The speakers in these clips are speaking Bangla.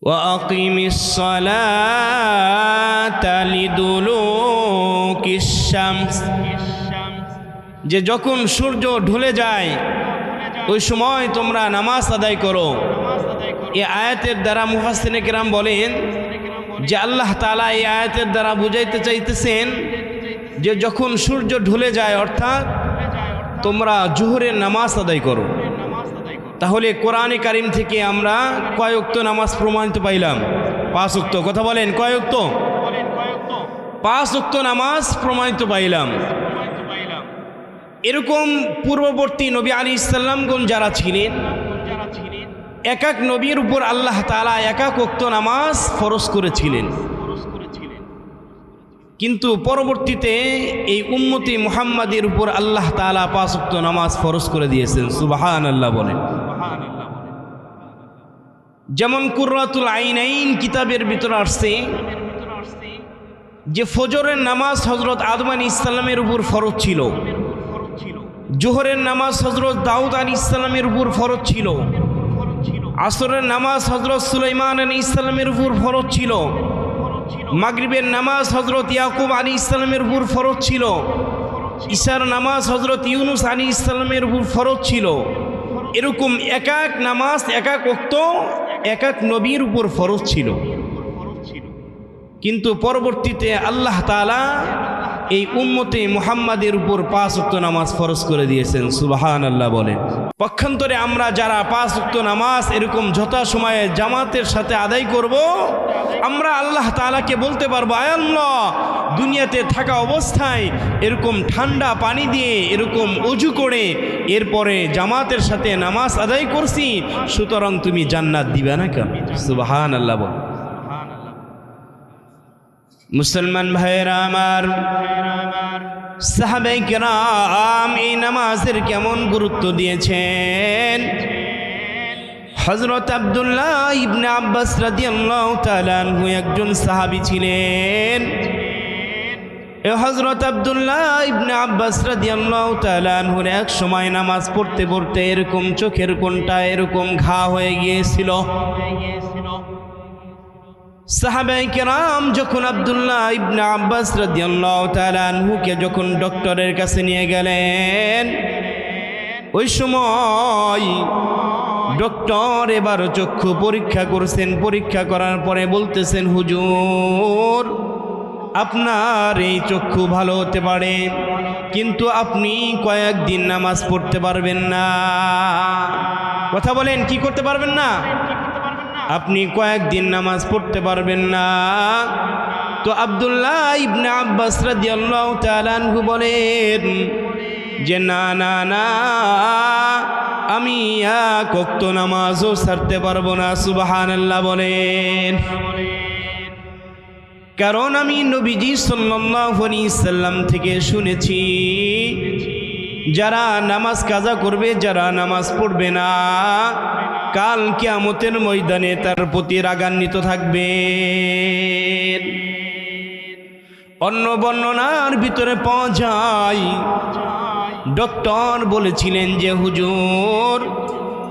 وأقم الصلاة لدلوك الشمس যে যখন সূর্য ঢলে যায় ওই সময় তোমরা নামাজ আদায় করো। এই আয়াতের দ্বারা মুফাসসিরিনে কেরাম বলেন যে আল্লাহ তাআলা এই আয়াতের দ্বারা বুঝাইতে চাইতেছেন যে যখন সূর্য ঢলে যায় অর্থাৎ তোমরা জোহরের নামাজ আদায় করো। তাহলে কোরআনে কারিম থেকে আমরা কয় ওয়াক্ত নামাজ প্রমাণিত পাইলাম? 5 ওয়াক্ত। কথা বলেন, কয় ওয়াক্ত? 5 ওয়াক্ত নামাজ প্রমাণিত পাইলাম। এরকম পূর্ববর্তী নবী আলাইহিস সালামগণ যারা ছিলেন এক এক নবীর উপর আল্লাহ তাআলা এক এক ওয়াক্ত নামাজ ফরজ করেছিলেন, কিন্তু পরবর্তীতে এই উম্মতি মুহাম্মাদের উপর আল্লাহ তাআলা 5 ওয়াক্ত নামাজ ফরজ করে দিয়েছেন। সুবহানাল্লাহ বলেন। যেমন কুররাতুল আইনাইন কিতাবের ভিতরে আসছে যে ফজরের নামাজ হযরত আদম আলাইহিস সালামের উপর ফরজ ছিল, জোহরের নামাজ হযরত দাউদ আলাইহিস সালামের উপর ফরজ ছিল, আসরের নামাজ হযরত সুলাইমান আলাইহিস সালামের উপর ফরজ ছিল, মাগরিবের নামাজ হযরত ইয়াকুব আলাইহিস সালামের উপর ফরজ ছিল, ঈশার নামাজ হযরত ইউনুস আলাইহিস সালামের উপর ফরজ ছিল। এরকম এক এক নামাজ এক এক ওয়াক্ত এক এক নবীর উপর ফরজ ছিল, কিন্তু পরবর্তীতে আল্লাহ তাআলা এই উম্মতে মুহাম্মাদের উপর 5 ওয়াক্ত নামাজ ফরজ করে দিয়েছেন। সুবহানাল্লাহ বলেন। পক্ষান্তরে আমরা যারা 5 ওয়াক্ত নামাজ এরকম যথাসময়ে জামাতের সাথে আদায় করব, আমরা আল্লাহ তাআলাকে বলতে পারবো, আয় আল্লাহ, দুনিয়াতে থাকা অবস্থায় এরকম ঠান্ডা পানি দিয়ে এরকম ওযু করে এরপরে জামাতের সাথে নামাজ আদায় করছি, সুতরাং তুমি জান্নাত দিবে না কেন? সুবহানাল্লাহ বলেন। মুসলমান ভাইয়েরা আমার, সাহাবায়ে কেরাম এই নামাজের কেমন গুরুত্ব দিয়েছেন। হযরত আব্দুল্লাহ ইবনে আব্বাস রাদিয়াল্লাহু তাআলা আনহু একজন সাহাবী ছিলেন। এই হযরত আব্দুল্লাহ ইবনে আব্বাস রাদিয়াল্লাহু তাআলা আনহুর এক সময় নামাজ পড়তে পড়তে এরকম চোখের কোণটা এরকম ঘা হয়ে গিয়েছিল। সাহাবায়ে কেরাম যখন আব্দুল্লাহ ইবনে আব্বাস রাদিয়াল্লাহু তাআলা আনহুকে যখন ডক্টরের কাছে নিয়ে গেলেন, ওই সময় ডক্টর এবার চক্ষু পরীক্ষা করছেন। পরীক্ষা করার পরে বলতেছেন, হুজুর, আপনার এই চক্ষু ভালো হতে পারে, কিন্তু আপনি কয়েকদিন নামাজ পড়তে পারবেন না। কথা বলেন, কি করতে পারবেন না? আপনি কয়েকদিন নামাজ পড়তে পারবেন না। তো আব্দুল্লাহ ইবনে আব্বাস রাদিয়াল্লাহু তাআলা আনহু বলেন যে না না না, আমি এক ওয়াক্ত নামাজও ছাড়তে পারবো না। সুবহানাল্লাহ বলেন। কারণ আমি নবীজি সাল্লাল্লাহু আলাইহি সাল্লাম থেকে শুনেছি, যারা নামাজ কাজা করবে, যারা নামাজ পড়বে না, কাল কিয়ামতের ময়দানে তার প্রতি রাগান্বিত থাকবে। অন্য বর্ণনার ভিতরে পাওয়া যায় ডক্টর বলেছিলেন যে হুজুর,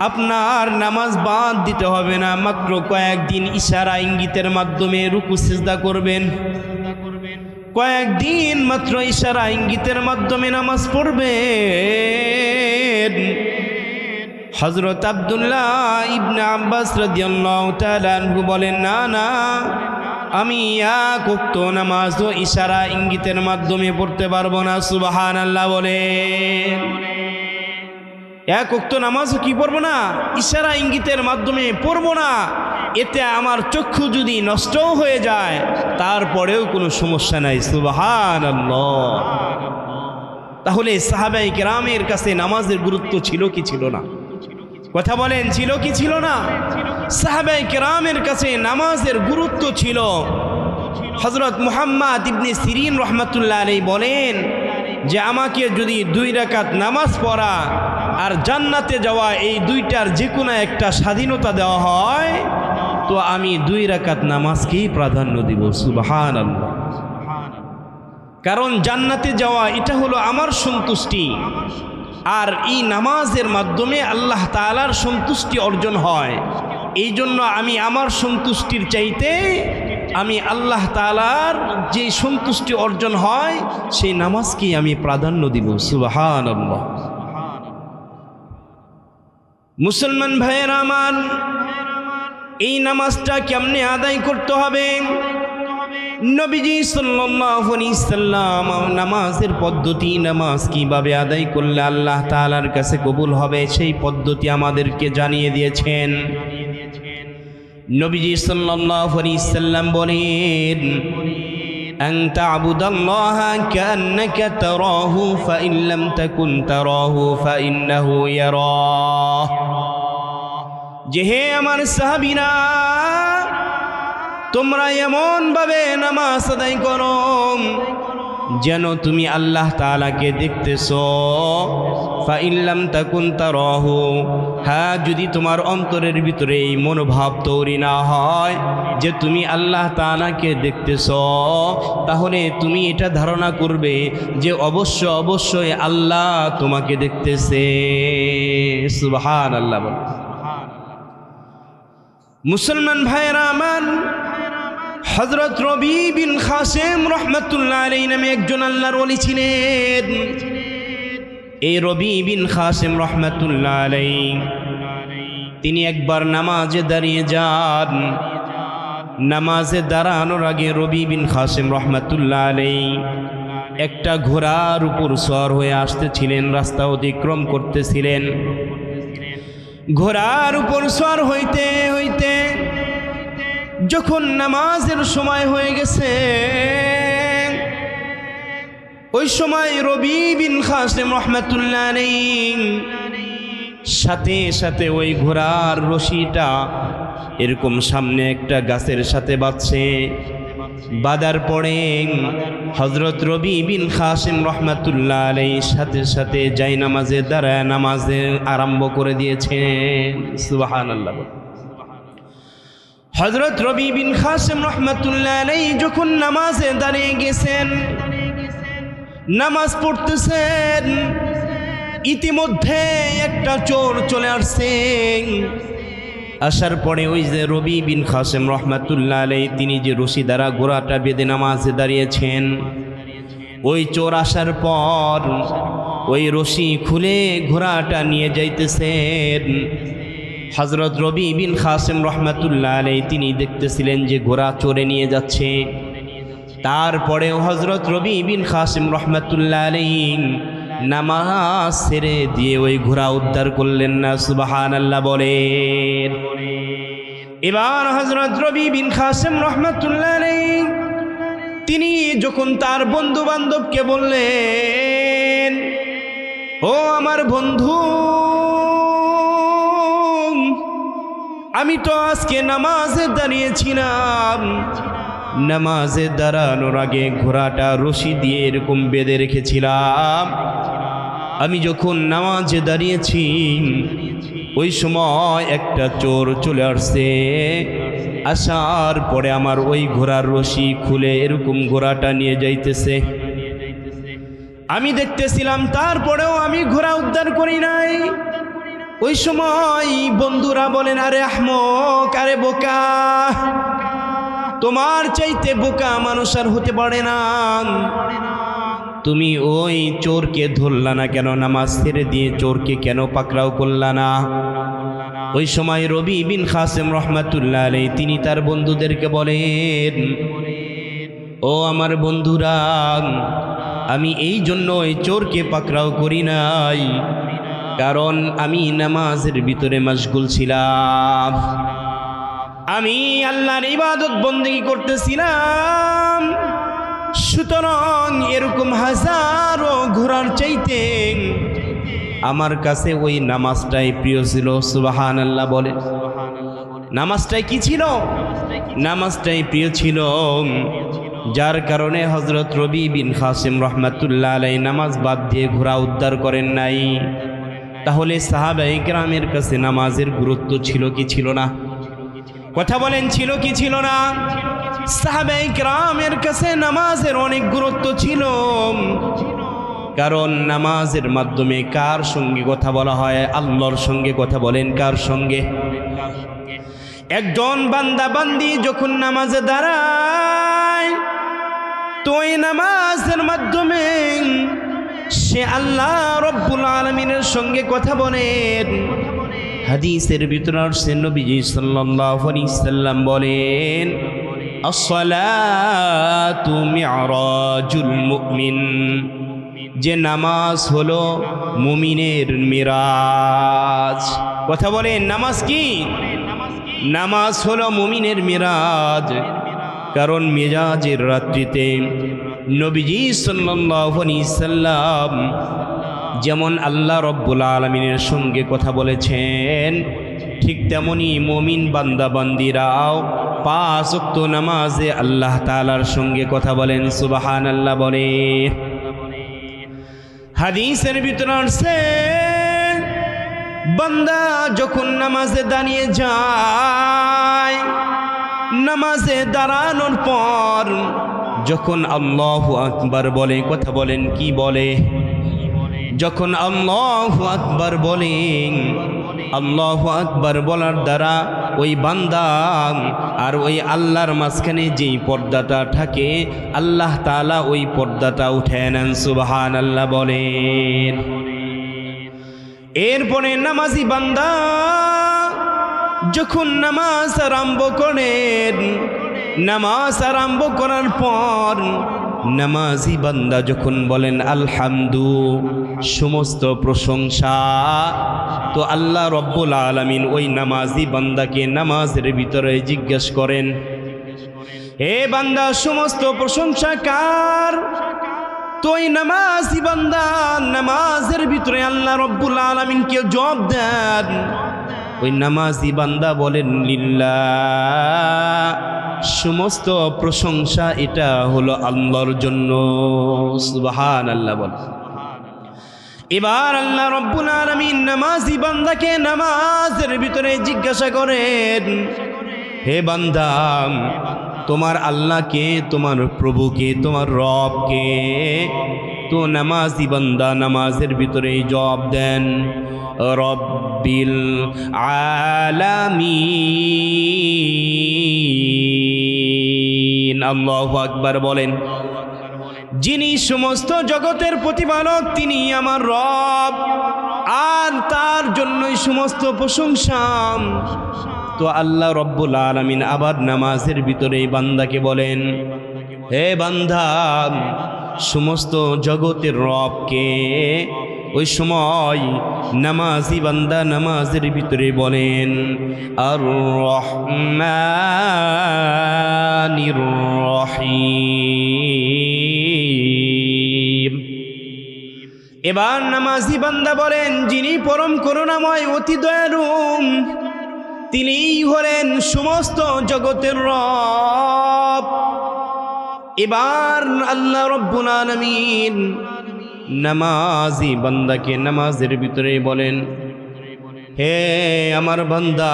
আপনার নামাজ বাদ দিতে হবে না, মাত্র কয়েকদিন ইশারা ইঙ্গিতের মাধ্যমে রুকু সিজদা করবেন, কয়েকদিন মাত্র ইশারা ইঙ্গিতের মাধ্যমে নামাজ পড়বেন। হযরত আব্দুল্লাহ ইবনে আব্বাস রাদিয়াল্লাহু তাআলা আনহু বলেন, না না, আমি এক ওয়াক্ত নামাজও ইশারা ইঙ্গিতের মাধ্যমে পড়তে পারবো না। সুবহানাল্লাহ বলেন। এক ওয়াক্ত নামাজও কি পড়বো না? ইশারা ইঙ্গিতের মাধ্যমে পড়বো না। এতে আমার চক্ষু যদি নষ্টও হয়ে যায় তারপরেও কোনো সমস্যা নাই। সুবহানাল্লাহ। তাহলে সাহাবায়ে কেরামের কাছে নামাজের গুরুত্ব ছিল কি ছিল না? কথা বলেন, ছিল কি ছিল না? সাহাবায়ে কেরামের কাছে নামাজের গুরুত্ব ছিল। হযরত মুহাম্মদ ইবনে সিরিন রাহমাতুল্লাহ আলাইহি বলেন যে আমাকে যদি 2 রাকাত নামাজ পড়া আর জান্নাতে যাওয়া, এই দুইটার যে কোনো একটা স্বাধীনতা দেওয়া হয়, তো আমি 2 রাকাত নামাজকেই প্রাধান্য দিব। সুবহানাল্লাহ। কারণ জান্নাতে যাওয়া এটা হলো আমার সন্তুষ্টি, আর এই নামাজের মাধ্যমে আল্লাহ তাআলার সন্তুষ্টি অর্জন হয়। এই জন্য আমি আমার সন্তুষ্টির চাইতে আমি আল্লাহ তাআলার যে সন্তুষ্টি অর্জন হয় সেই নামাজকেই আমি প্রাধান্য দিব। সুবহানাল্লাহ। মুসলমান ভাইয়েরা আমার, এই নামাজটা কেমনে আদায় করতে হবে? নবীজি সাল্লাল্লাহু আলাইহি সাল্লাম নামাজের পদ্ধতি, নামাজ কিভাবে আদায় করলে আল্লাহ তাআলার কাছে কবুল হবে সেই পদ্ধতি আমাদেরকে জানিয়ে দিয়েছেন। নবীজি সাল্লাল্লাহু আলাইহি সাল্লাম বলেন, আন তা'বুদাল্লাহা কান্নাকা তারাহু ফাইন লাম তাকুন তারাহু ফাইন্নাহু ইয়ারাহ। যে হে আমার সাহাবীরা, তোমরা এমন ভাবে নামাজ আদায় করো যেন তুমি আল্লাহ তাআলাকে দেখতেছো। ফাইন লাম তাকুন তারাহু, হ্যাঁ যদি তোমার অন্তরের ভিতরে এই মনোভাব তৈরি না হয় যে তুমি আল্লাহ তাআলাকে দেখতেছো, তাহলে তুমি এটা ধারণা করবে যে অবশ্যই আল্লাহ তোমাকে দেখতেছে। সুবহানাল্লাহ। মুসলমান ভাইয়েরা আমার, হযরত রবি বিন কাসেম রাহমাতুল্লাহ আলাইহি নামে একজন আল্লাহর ওলি ছিলেন। এই রবি বিন কাসেম রাহমাতুল্লাহ আলাইহি তিনি একবার নামাজে দাঁড়িয়ে যান। নামাজে দাঁড়ানোর আগে রবি বিন কাসেম রাহমাতুল্লাহ আলাইহি একটা ঘোড়ার উপর সওয়ার হয়ে আসতেছিলেন, রাস্তা অতিক্রম করতেছিলেন। ঘোড়ার উপর সওয়ার হইতে হইতে যখন নামাজের সময় হয়ে গেছে, ওই সময় রবি বিন কাসেম রাহমাতুল্লাহ আলাইহি সাথে সাথে ওই ঘোড়ার রশিটা এরকম সামনে একটা গাছের সাথে বাঁধছে। বাঁধার পরে হযরত রবি বিন কাসেম রাহমাতুল্লাহ আলাইহি সাথে সাথে যাই নামাজে দাঁড়ায় নামাজে আরম্ভ করে দিয়েছেন। সুবহানাল্লাহ। হযরত রবি বিন কাসেম রাহমাতুল্লাহ আলাইহি যখন নামাজে দাঁড়িয়ে গেছেন, নামাজ পড়তেছেন, ইতিমধ্যে একটা চোর চলে আসছে। আসার পরে ওই যে রবি বিন কাসেম রাহমাতুল্লাহ আলাইহি তিনি যে রশি দ্বারা ঘোড়াটা বেঁধে নামাজে দাঁড়িয়েছেন, ওই চোর আসার পর ওই রশি খুলে ঘোড়াটা নিয়ে যাইতেছেন। হযরত রবি বিন কাসেম রাহমাতুল্লাহ আলাইহি তিনি দেখতেছিলেন যে ঘোড়া চোরে নিয়ে যাচ্ছে। তারপরেও হযরত রবি বিন কাসেম রাহমাতুল্লাহ আলাইহি নামাজ ছেড়ে দিয়ে ওই ঘোড়া উদ্ধার করলেন না। সুবহানাল্লাহ বলেন। এবার হযরত রবি বিন কাসেম রাহমাতুল্লাহ আলাইহি তিনি যখন তার বন্ধু বান্ধবকে বললেন, ও আমার বন্ধু, আমি তো আজকে নামাজে দাঁড়িয়েছিলাম, নামাজে দাঁড়ানোর আগে ঘোড়াটা রশি দিয়ে এরকম বেঁধে রেখেছিলাম। আমি যখন নামাজে দাঁড়িয়েছি ওই সময় একটা চোর চলে আসছে। আসার পরে আমার ওই ঘোড়ার রশি খুলে এরকম ঘোড়াটা নিয়ে যাইতেছে। আমি দেখতেছিলাম, তারপরেও আমি ঘোড়া উদ্ধার করি নাই। ওই সময় বন্ধুরা বলেন, আরে আহমক, আরে বোকা, তোমার চাইতে বোকা মানুষ আর হতে পারে না। তুমি ওই চোরকে ধরলা না কেন? নামাজ ছেড়ে দিয়ে চোরকে কেন পাকড়াও করলা না? ওই সময় রবি বিন কাসেম রাহমাতুল্লাহ আলাইহি তিনি তার বন্ধুদেরকে বলেন, ও আমার বন্ধুরা, আমি এই জন্য ওই চোরকে পাকড়াও করি নাই, কারণ আমি নামাজের ভিতরে মশগুল ছিলাম, আমি আল্লাহর ইবাদত বন্দেগী করতেছিলাম। সুতরাং এরকম হাজারো ঘোড়ার চাইতে আমার কাছে ওই নামাজটাই প্রিয় ছিল। সুবহানাল্লাহ বলে। নামাজটাই কি ছিল? নামাজটাই প্রিয় ছিল, যার কারণে হযরত রবি বিন কাসেম রাহমাতুল্লাহ আলাইহি নামাজ বাদ দিয়ে ঘোড়া উদ্ধার করেন নাই। তাহলে সাহাবায়ে কেরামের কাছে নামাজের গুরুত্ব ছিল কি ছিল না? কথা বলেন, ছিল কি ছিল না? সাহাবায়ে কেরামের কাছে নামাজের অনেক গুরুত্ব ছিল, কারণ নামাজের মাধ্যমে কার সঙ্গে কথা বলা হয়? আল্লাহর সঙ্গে কথা বলেন। কার সঙ্গে? একজন বান্দা বান্দি যখন নামাজে দাঁড়ায় তো এই নামাজের মাধ্যমে সে আল্লাহ রব্বুল আলামিনের সঙ্গে কথা বলেন। হাদিসের ভিতরে আসছে নবীজি সাল্লাল্লাহু আলাইহি সাল্লাম বলেন, আসসালাতু মি'রাজুল মুমিন, যে নামাজ হলো মুমিনের মিরাজ। কথা বলেন, নামাজ কি? নামাজ হলো মুমিনের মিরাজ। কারণ মিরাজের রাত্রিতে নবীজি সাল্লাল্লাহু আলাইহি সাল্লাম যেমন আল্লাহ রব্বুল আলামিনের সঙ্গে কথা বলেছেন, ঠিক তেমনি মুমিন বান্দা বান্দিরাও 5 ওয়াক্ত নামাজে আল্লাহ তাআলার সঙ্গে কথা বলেন। সুবহানাল্লাহ বলে। হাদিসের ভিতরে আছে, বান্দা যখন নামাজে দাঁড়িয়ে যায়, নামাজে দাঁড়ানোর পর যখন আল্লাহু আকবার বলে, কথা বলেন কি বলে? যখন আল্লাহু আকবার বলেন, আল্লাহু আকবার বলার দ্বারা ওই বান্দা আর ওই আল্লাহর মাঝখানে যেই পর্দাটা থাকে আল্লাহ তাআলা ওই পর্দাটা উঠায় নেন। সুবহানাল্লাহ বলেন। এরপরে নামাজি বান্দা যখন নামাজ আরম্ভ করেন, নামাজ আরম্ভ করার পর নামাজি বান্দা যখন বলেন আলহামদু, সমস্ত প্রশংসা, তো আল্লাহ রব্বুল আলামিন ওই নামাজি বান্দাকে নামাজের ভিতরে জিজ্ঞেস করেন, হে বান্দা সমস্ত প্রশংসা কার? তো ওই নামাজি বান্দা নামাজের ভিতরে আল্লাহ রব্বুল আলামিনকে জবাব দেন। ওই নামাজি বান্দা বলেন লিল্লাহ, সমস্ত প্রশংসা এটা হলো আল্লাহর জন্য। সুবহানাল্লাহ বল। এবার আল্লাহ রব্বুল আলামিন নামাজি বান্দাকে নামাজের ভিতরে জিজ্ঞাসা করেন, হে বান্দা, তোমার আল্লাহকে, তোমার প্রভুকে, তোমার রবকে? তো নামাজি বান্দা নামাজের ভিতরে জবাব দেন, রব্বিল আলামিন। আল্লাহু আকবার বলেন। যিনি সমস্ত জগতের প্রতিপালক তিনি আমার রব, আর তার জন্যই সমস্ত প্রশংসা। তো আল্লাহ রব্বুল আলামিন আবার নামাজের ভিতরে বান্দাকে বলেন, হে বান্দা, সমস্ত জগতের রবকে? ওই সময় নামাজি বান্দা নামাজের ভিতরে বলেন আর রহমানির রহিম। এবার নামাজি বান্দা বলেন, যিনি পরম করুণাময় অতি দয়ালু, তিনিই হলেন সমস্ত জগতের রব। এবার আল্লাহ রব্বুল আলামিন নামাজি বান্দাকে নামাজের ভিতরে বলেন, হে আমার বান্দা,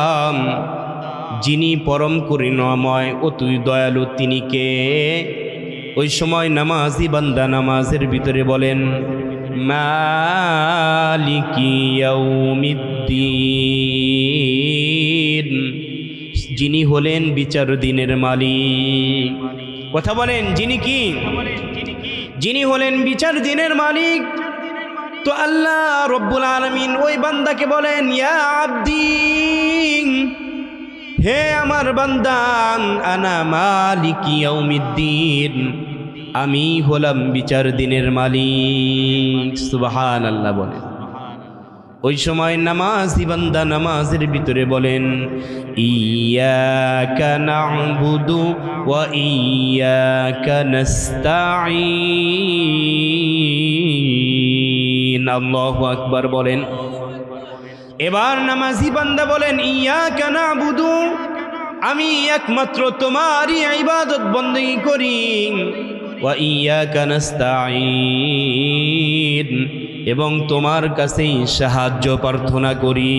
যিনি পরম করুণাময় অতি দয়ালু তিনি কে? ওই সময় নামাজি বান্দা নামাজের ভিতরে বলেন মালিকি ইয়াউমিদ্দিন, যিনি হলেন বিচার দিনের মালিক। কথা বলেন, যিনি কি? যিনি হলেন বিচার দিনের মালিক। তো আল্লাহ রব্বুল আলামিন ওই বান্দাকে বলেন, ইয়া আব্দি, হে আমার বান্দা, আনা মালিকি ইয়াউমিদ্দিন, আমি হলাম বিচার দিনের মালিক। সুবহানাল্লাহ বলেন। ওই সময় নামাজি বান্দা নামাজের ভিতরে বলেন ইয়াকা না'বুদু ওয়া ইয়াকা নাস্তাঈন। আল্লাহু আকবার বলেন। এবার নামাজি বান্দা বলেন ইয়াকা না'বুদু, আমি একমাত্র তোমারই ইবাদত বندگی করি, ওয়া ইয়াকা নাস্তাঈন, এবং তোমার কাছেই সাহায্য প্রার্থনা করি।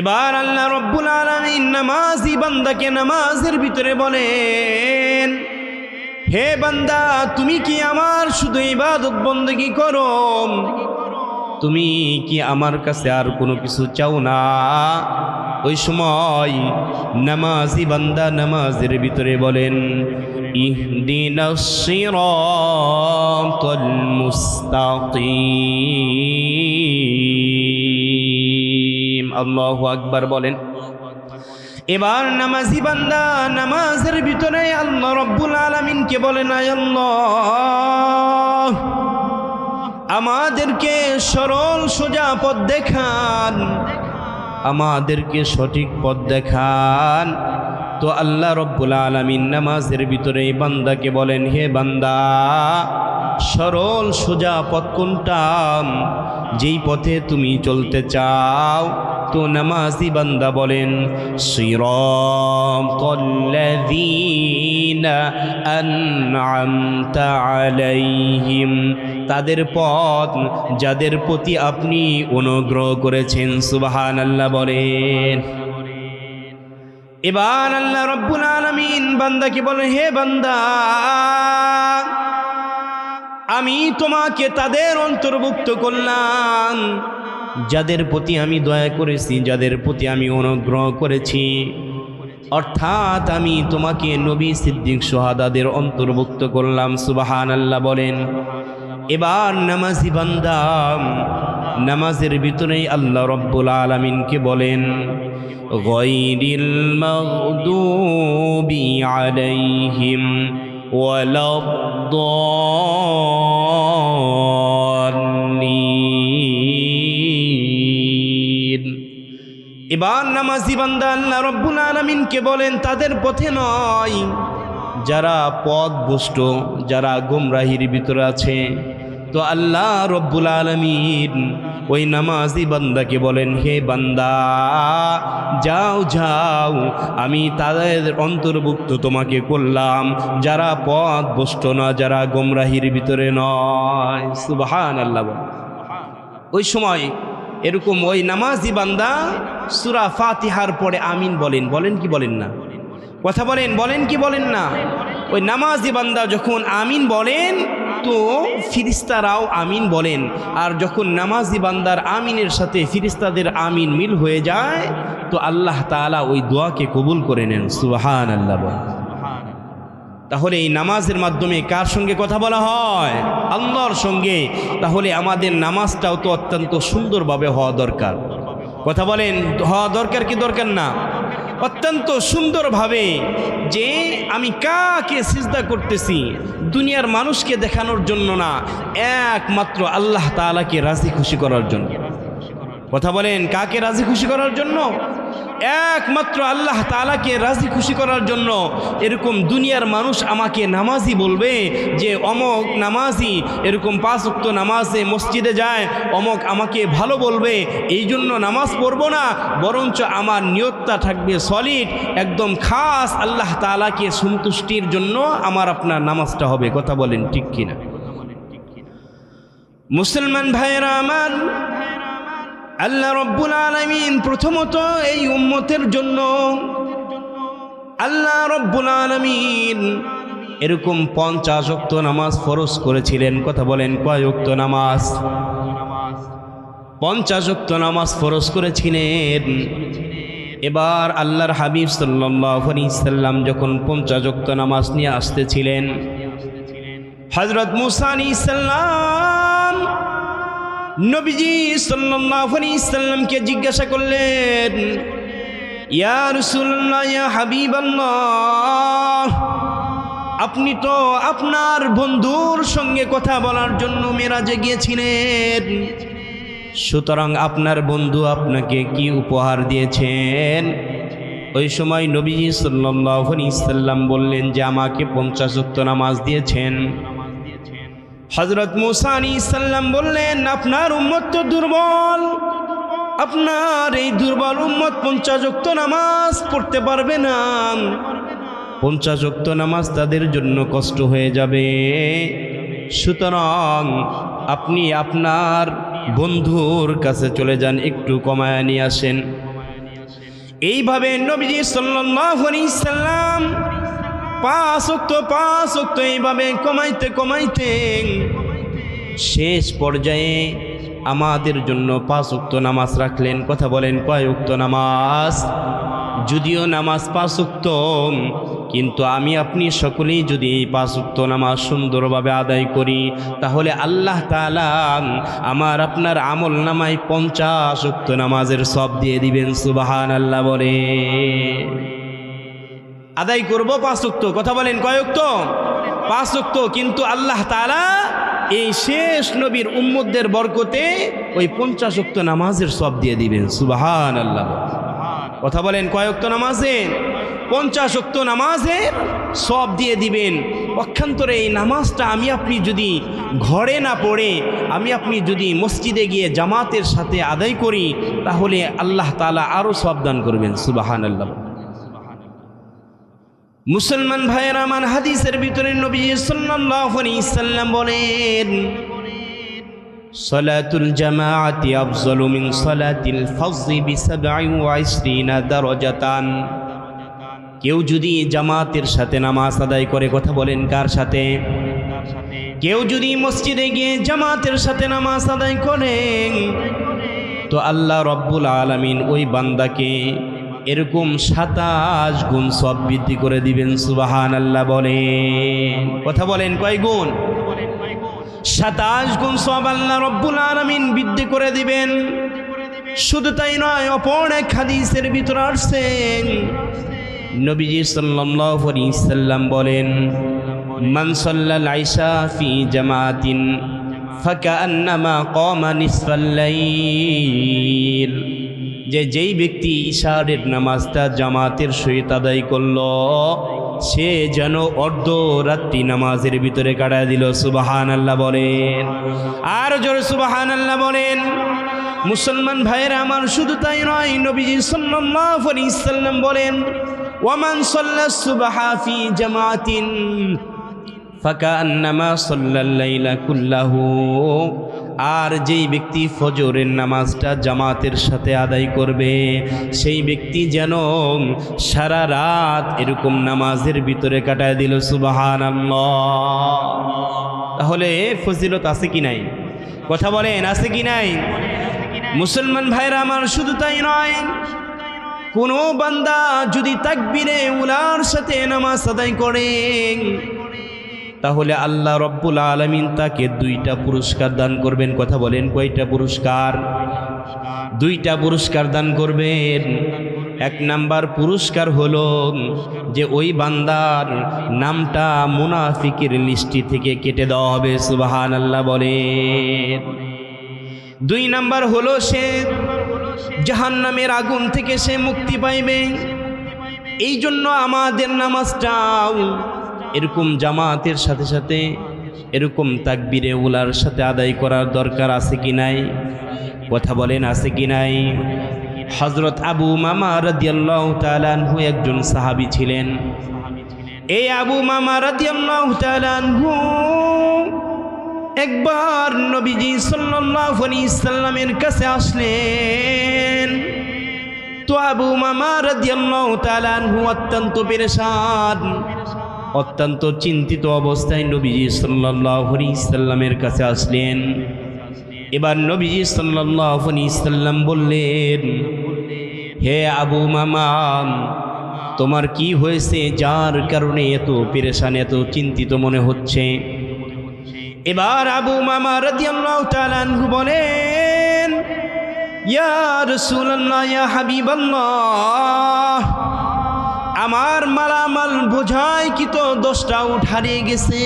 এবার আল্লাহ রব্বুল আলামিন নামাজি বান্দাকে নামাজের ভিতরে বলেন, হে বান্দা, তুমি কি আমার শুধু ইবাদত বندگی করো? তুমি কি আমার কাছে আর কোনো কিছু চাও না? ওই সময় নামাজি বান্দা নামাজের ভিতরে বলেন ইহদিনাস সিরাতাল মুস্তাকিম। আল্লাহু আকবার বলেন। এবার নামাজি বান্দা নামাজের ভিতরে আল্লাহ রব্বুল আলামিনকে বলেন, আয় আল্লাহ, আমাদেরকে সরল সোজা পথ দেখান, আমাদেরকে সঠিক পথ দেখান। তো আল্লাহ রব্বুল আলামিন নামাজের ভিতরে বান্দাকে বলেন, হে বান্দা, সরল সোজা পথ কোনটা, যেই পথে তুমি চলতে চাও? তো নামাজি বান্দা বলেন সিরাতাল্লাযীনা আন'আমতা আলাইহিম, তাদের পথ যাদের প্রতি আপনি অনুগ্রহ করেছেন। সুবহানাল্লাহ বলেন। এবার আল্লাহ রব্বুল আলামিন বান্দাকে বলেন, হে বান্দা, আমি তোমাকে তাদের অন্তর্ভুক্ত করলাম যাদের প্রতি আমি দয়া করেছি, যাদের প্রতি আমি অনুগ্রহ করেছি। অর্থাৎ আমি তোমাকে নবী, সিদ্দিক, শুহাদাদের অন্তর্ভুক্ত করলাম। সুবহানাল্লাহ বলেন। এবার নামাজি বান্দা নামাজের ভিতরেই আল্লাহ রব্বুল আলামিনকে বলেন গায়রিল মাগদুবি আলাইহিম ওয়ালাদ-দাল্লিন। এবার নামাজি বান্দা আল্লাহ রব্বুল আলামিনকে বলেন তাদের পথে নয়, যারা পথভ্রষ্ট, যারা গোমরাহির ভিতরে আছে। তো আল্লাহ রব্বুল আলামিন ওই নামাজি বান্দাকে বলেন, হে বান্দা, যাও যাও, আমি তাদের অন্তর্ভুক্ত তোমাকে করলাম যারা পথভ্রষ্ট না, যারা গোমরাহির ভিতরে নয়। সুবহানাল্লাহ। ওই সময় এরকম ওই নামাজি বান্দা সূরা ফাতিহার পরে আমিন বলেন। বলেন কি বলেন না? কথা বলেন, বলেন কি বলেন না? ওই নামাজি বান্দা যখন আমিন বলেন তো ফিরিস্তারাও আমিন বলেন। আর যখন নামাজি বান্দার আমিনের সাথে ফিরিস্তাদের আমিন মিল হয়ে যায় তো আল্লাহ তাআলা ওই দোয়াকে কবুল করে নেন। সুবহানাল্লাহ। তাহলে এই নামাজের মাধ্যমে কার সঙ্গে কথা বলা হয়? আল্লাহর সঙ্গে। তাহলে আমাদের নামাজটাও তো অত্যন্ত সুন্দরভাবে হওয়া দরকার। কথা বলেন, হওয়া দরকার কি দরকার না? অত্যন্ত সুন্দরভাবে, যে আমি কাকে সিজদা করতেছি দুনিয়ার মানুষকে দেখানোর জন্য না, একমাত্র আল্লাহ তাআলাকে রাজি খুশি করার জন্য। কথা বলেন, কাকে রাজি খুশি করার জন্য? একমাত্র আল্লাহ তাআলাকে রাজি খুশি করার জন্য। এরকম দুনিয়ার মানুষ আমাকে নামাজি বলবে যে অমক নামাজি এরকম 5 ওয়াক্ত নামাজে মসজিদে যায়, অমক আমাকে ভালো বলবে, এই জন্য নামাজ পড়বো না, বরঞ্চ আমার নিয়তটা থাকবে সলিড, একদম খাস আল্লাহ তাআলাকে সন্তুষ্টির জন্য আমার আপনার নামাজটা হবে। কথা বলেন ঠিক কিনা? মুসলমান ভাইয়েরা আমার, আল্লাহ রব্বুল আলামিন প্রথমত এই উম্মতের জন্য আল্লাহ রব্বুল আলামিন এরকম 50 ওয়াক্ত নামাজ ফরজ করেছিলেন। কথা বলেন, কয় ওয়াক্ত নামাজ? 50 ওয়াক্ত নামাজ ফরজ করেছিলেন। এবার আল্লাহর হাবিব সাল্লাল্লাহু আলাইহি সাল্লাম যখন 50 ওয়াক্ত নামাজ নিয়ে আসতেছিলেন, হযরত মুসা আলাইহিস সালাম নবীজি সাল্লাল্লাহু আলাইহি সাল্লামকে জিজ্ঞাসা করলেন, ইয়া রাসূলুল্লাহ, ইয়া হাবিবাল্লাহ, আপনি তো আপনার বন্ধুর সঙ্গে কথা বলার জন্য মেরাজে গিয়েছিলেন, সুতরাং আপনার বন্ধু আপনাকে কি উপহার দিয়েছেন? ওই সময় নবীজি সাল্লাল্লাহু আলাইহি সাল্লাম বললেন যে আমাকে 50 ওয়াক্ত নামাজ দিয়েছেন। হযরত মুসা আলাইহিস সালাম বললেন, আপনার উম্মত তো দুর্বল, আপনার এই দুর্বল উম্মত 50 ওয়াক্ত নামাজ পড়তে পারবে না, 50 ওয়াক্ত নামাজ তাদের জন্য কষ্ট হয়ে যাবে, সুতরাং আপনি আপনার বন্ধুর কাছে চলে যান, একটু কমায় নিয়ে আসেন। এইভাবে নবীজি সাল্লাল্লাহু আলাইহি সাল্লাম 5 ওয়াক্ত এইভাবে কমাইতে কমাইতে শেষ পর্যায়ে আমাদের জন্য 5 ওয়াক্ত নামাজ রাখলেন। কথা বলেন কয় ওয়াক্ত নামাজ? যদিও নামাজ 5 ওয়াক্ত, কিন্তু আমি আপনি সকলেই যদি এই 5 ওয়াক্ত নামাজ সুন্দরভাবে আদায় করি, তাহলে আল্লাহ তাআলা আমার আপনার আমল নামায় 50 ওয়াক্ত নামাজের সওয়াব দিয়ে দিবেন। সুবহানাল্লাহ বলে আদায় করব 5 ওয়াক্ত। কথা বলেন কয় ওয়াক্ত? 5 ওয়াক্ত। কিন্তু আল্লাহ তাআলা এই শেষ নবীর উম্মতদের বরকতে ওই 50 ওয়াক্ত নামাজের সওয়াব দিয়ে দিবেন। সুবহানাল্লাহ। কথা বলেন কয় ওয়াক্ত নামাজে? 50 ওয়াক্ত নামাজের সওয়াব দিয়ে দিবেন। পক্ষান্তরে এই নামাজটা আমি আপনি যদি ঘরে না পড়ে আমি আপনি যদি মসজিদে গিয়ে জামাতের সাথে আদায় করি, তাহলে আল্লাহ তাআলা আরো সওয়াব দান করবেন। সুবহানাল্লাহ। মুসলমান ভাইয়েরা আমার, হাদিসের ভিতরে নবী সাল্লাল্লাহু আলাইহি ওয়াসাল্লাম বলেন, সালাতুল জামাআতি আফযালু মিন সালাতিল ফজরি বি27 দারাজাতান। কেউ যদি জামাতের সাথে নামাজ আদায় করে, কথা বলেন কার সাথে? কেউ যদি মসজিদে গিয়ে জামাতের সাথে নামাজ আদায় করে, তো আল্লাহ রব্বুল আলামিন ওই বান্দাকে এরকম 27 গুণ সওয়াব বৃদ্ধি করে দিবেন। সুবহানাল্লাহ বলেন। কথা বলেন কয় গুণ? 27 গুণ সওয়াব আল্লাহ রব্বুল আলামিন বৃদ্ধি করে দিবেন। শুধু তাই নয়, অপর এক হাদিসের ভিতরে আসছে নবীজি সাল্লাল্লাহু আলাইহি ওয়াসাল্লাম বলেন, মান সাল্লাল আইশা ফি জামাতিন ফাকান্নামা কামা নিসফাল লাইল। যেই ব্যক্তি ইশারের নামাজটা জামাতের সহিত আদায় করল, সে যেন অর্ধরাত্রি নামাজের ভিতরে কাটায় দিল। সুবহানাল্লাহ বলেন। আর জোরে সুবহানাল্লাহ বলেন। মুসলমান ভাইয়েরা আমার, শুধু তাই নয়, নবীজি সাল্লাল্লাহু আলাইহি ওয়াসাল্লাম বলেন, ওয়ামান সাল্লাস সুবহা ফি জামাতিন ফাকান্নামা সাল্লাল লাইলা কুল্লাহু। আর যেই ব্যক্তি ফজরের নামাজটা জামাতের সাথে আদায় করবে, সেই ব্যক্তি যেন সারা রাত এরকম নামাজের ভিতরে কাটায় দিল। সুবহানাল্লাহ। তাহলে ফজিলত আছে কি নাই? কথা বলেন আছে কি নাই? মুসলমান ভাইরা আমার, শুধু তাই নয়, কোনো বান্দা যদি তাকবীরে উলার সাথে নামাজ আদায় করে, তাহলে আল্লাহ রব্বুল আলামিন তাকে 2টা পুরস্কার দান করবেন। কথা বলেন কয়টা পুরস্কার? 2টা পুরস্কার দান করবেন। 1 নাম্বার পুরস্কার হলো যে ওই বান্দার নামটা মুনাফিকের লিস্টি থেকে কেটে দেওয়া হবে। সুবহানাল্লাহ বলেন। 2 নাম্বার হলো সে জাহান্নামের আগুন থেকে সে মুক্তি পাইবে। এই জন্য আমাদের নামাজটাও এরকম জামাতের সাথে সাথে এরকম তাকবীরে উলার সাথে আদায় করার দরকার আছে কি নাই? কথা বলেন আছে কি নাই? হযরত আবু উমামা রাদিয়াল্লাহু তাআলা আনহু একজন সাহাবী ছিলেন। এই আবু উমামা রাদিয়াল্লাহু তাআলা আনহু একবার নবীজি সাল্লাল্লাহু আলাইহি ওয়াসাল্লামের কাছে আসলেন। তো আবু উমামা রাদিয়াল্লাহু তাআলা আনহু অত্যন্ত পেরেশান, অত্যন্ত চিন্তিত অবস্থায় নবীজি সাল্লাল্লাহু আলাইহি ওয়াসাল্লামের কাছে আসলেন। এবার নবীজি সাল্লাল্লাহু আলাইহি ওয়াসাল্লাম বললেন, হে আবু উমামা, তোমার কি হয়েছে যার কারণে এত পেরেশান, এত চিন্তিত মনে হচ্ছে? এবার আবু উমামা রাদিয়াল্লাহু তাআলা আনহু বলেন, ইয়া রাসূলুল্লাহ, ইয়া হাবিবাল্লাহ, আমার মালামাল বোঝাই কি তো 10টা উট হারিয়ে গেছে,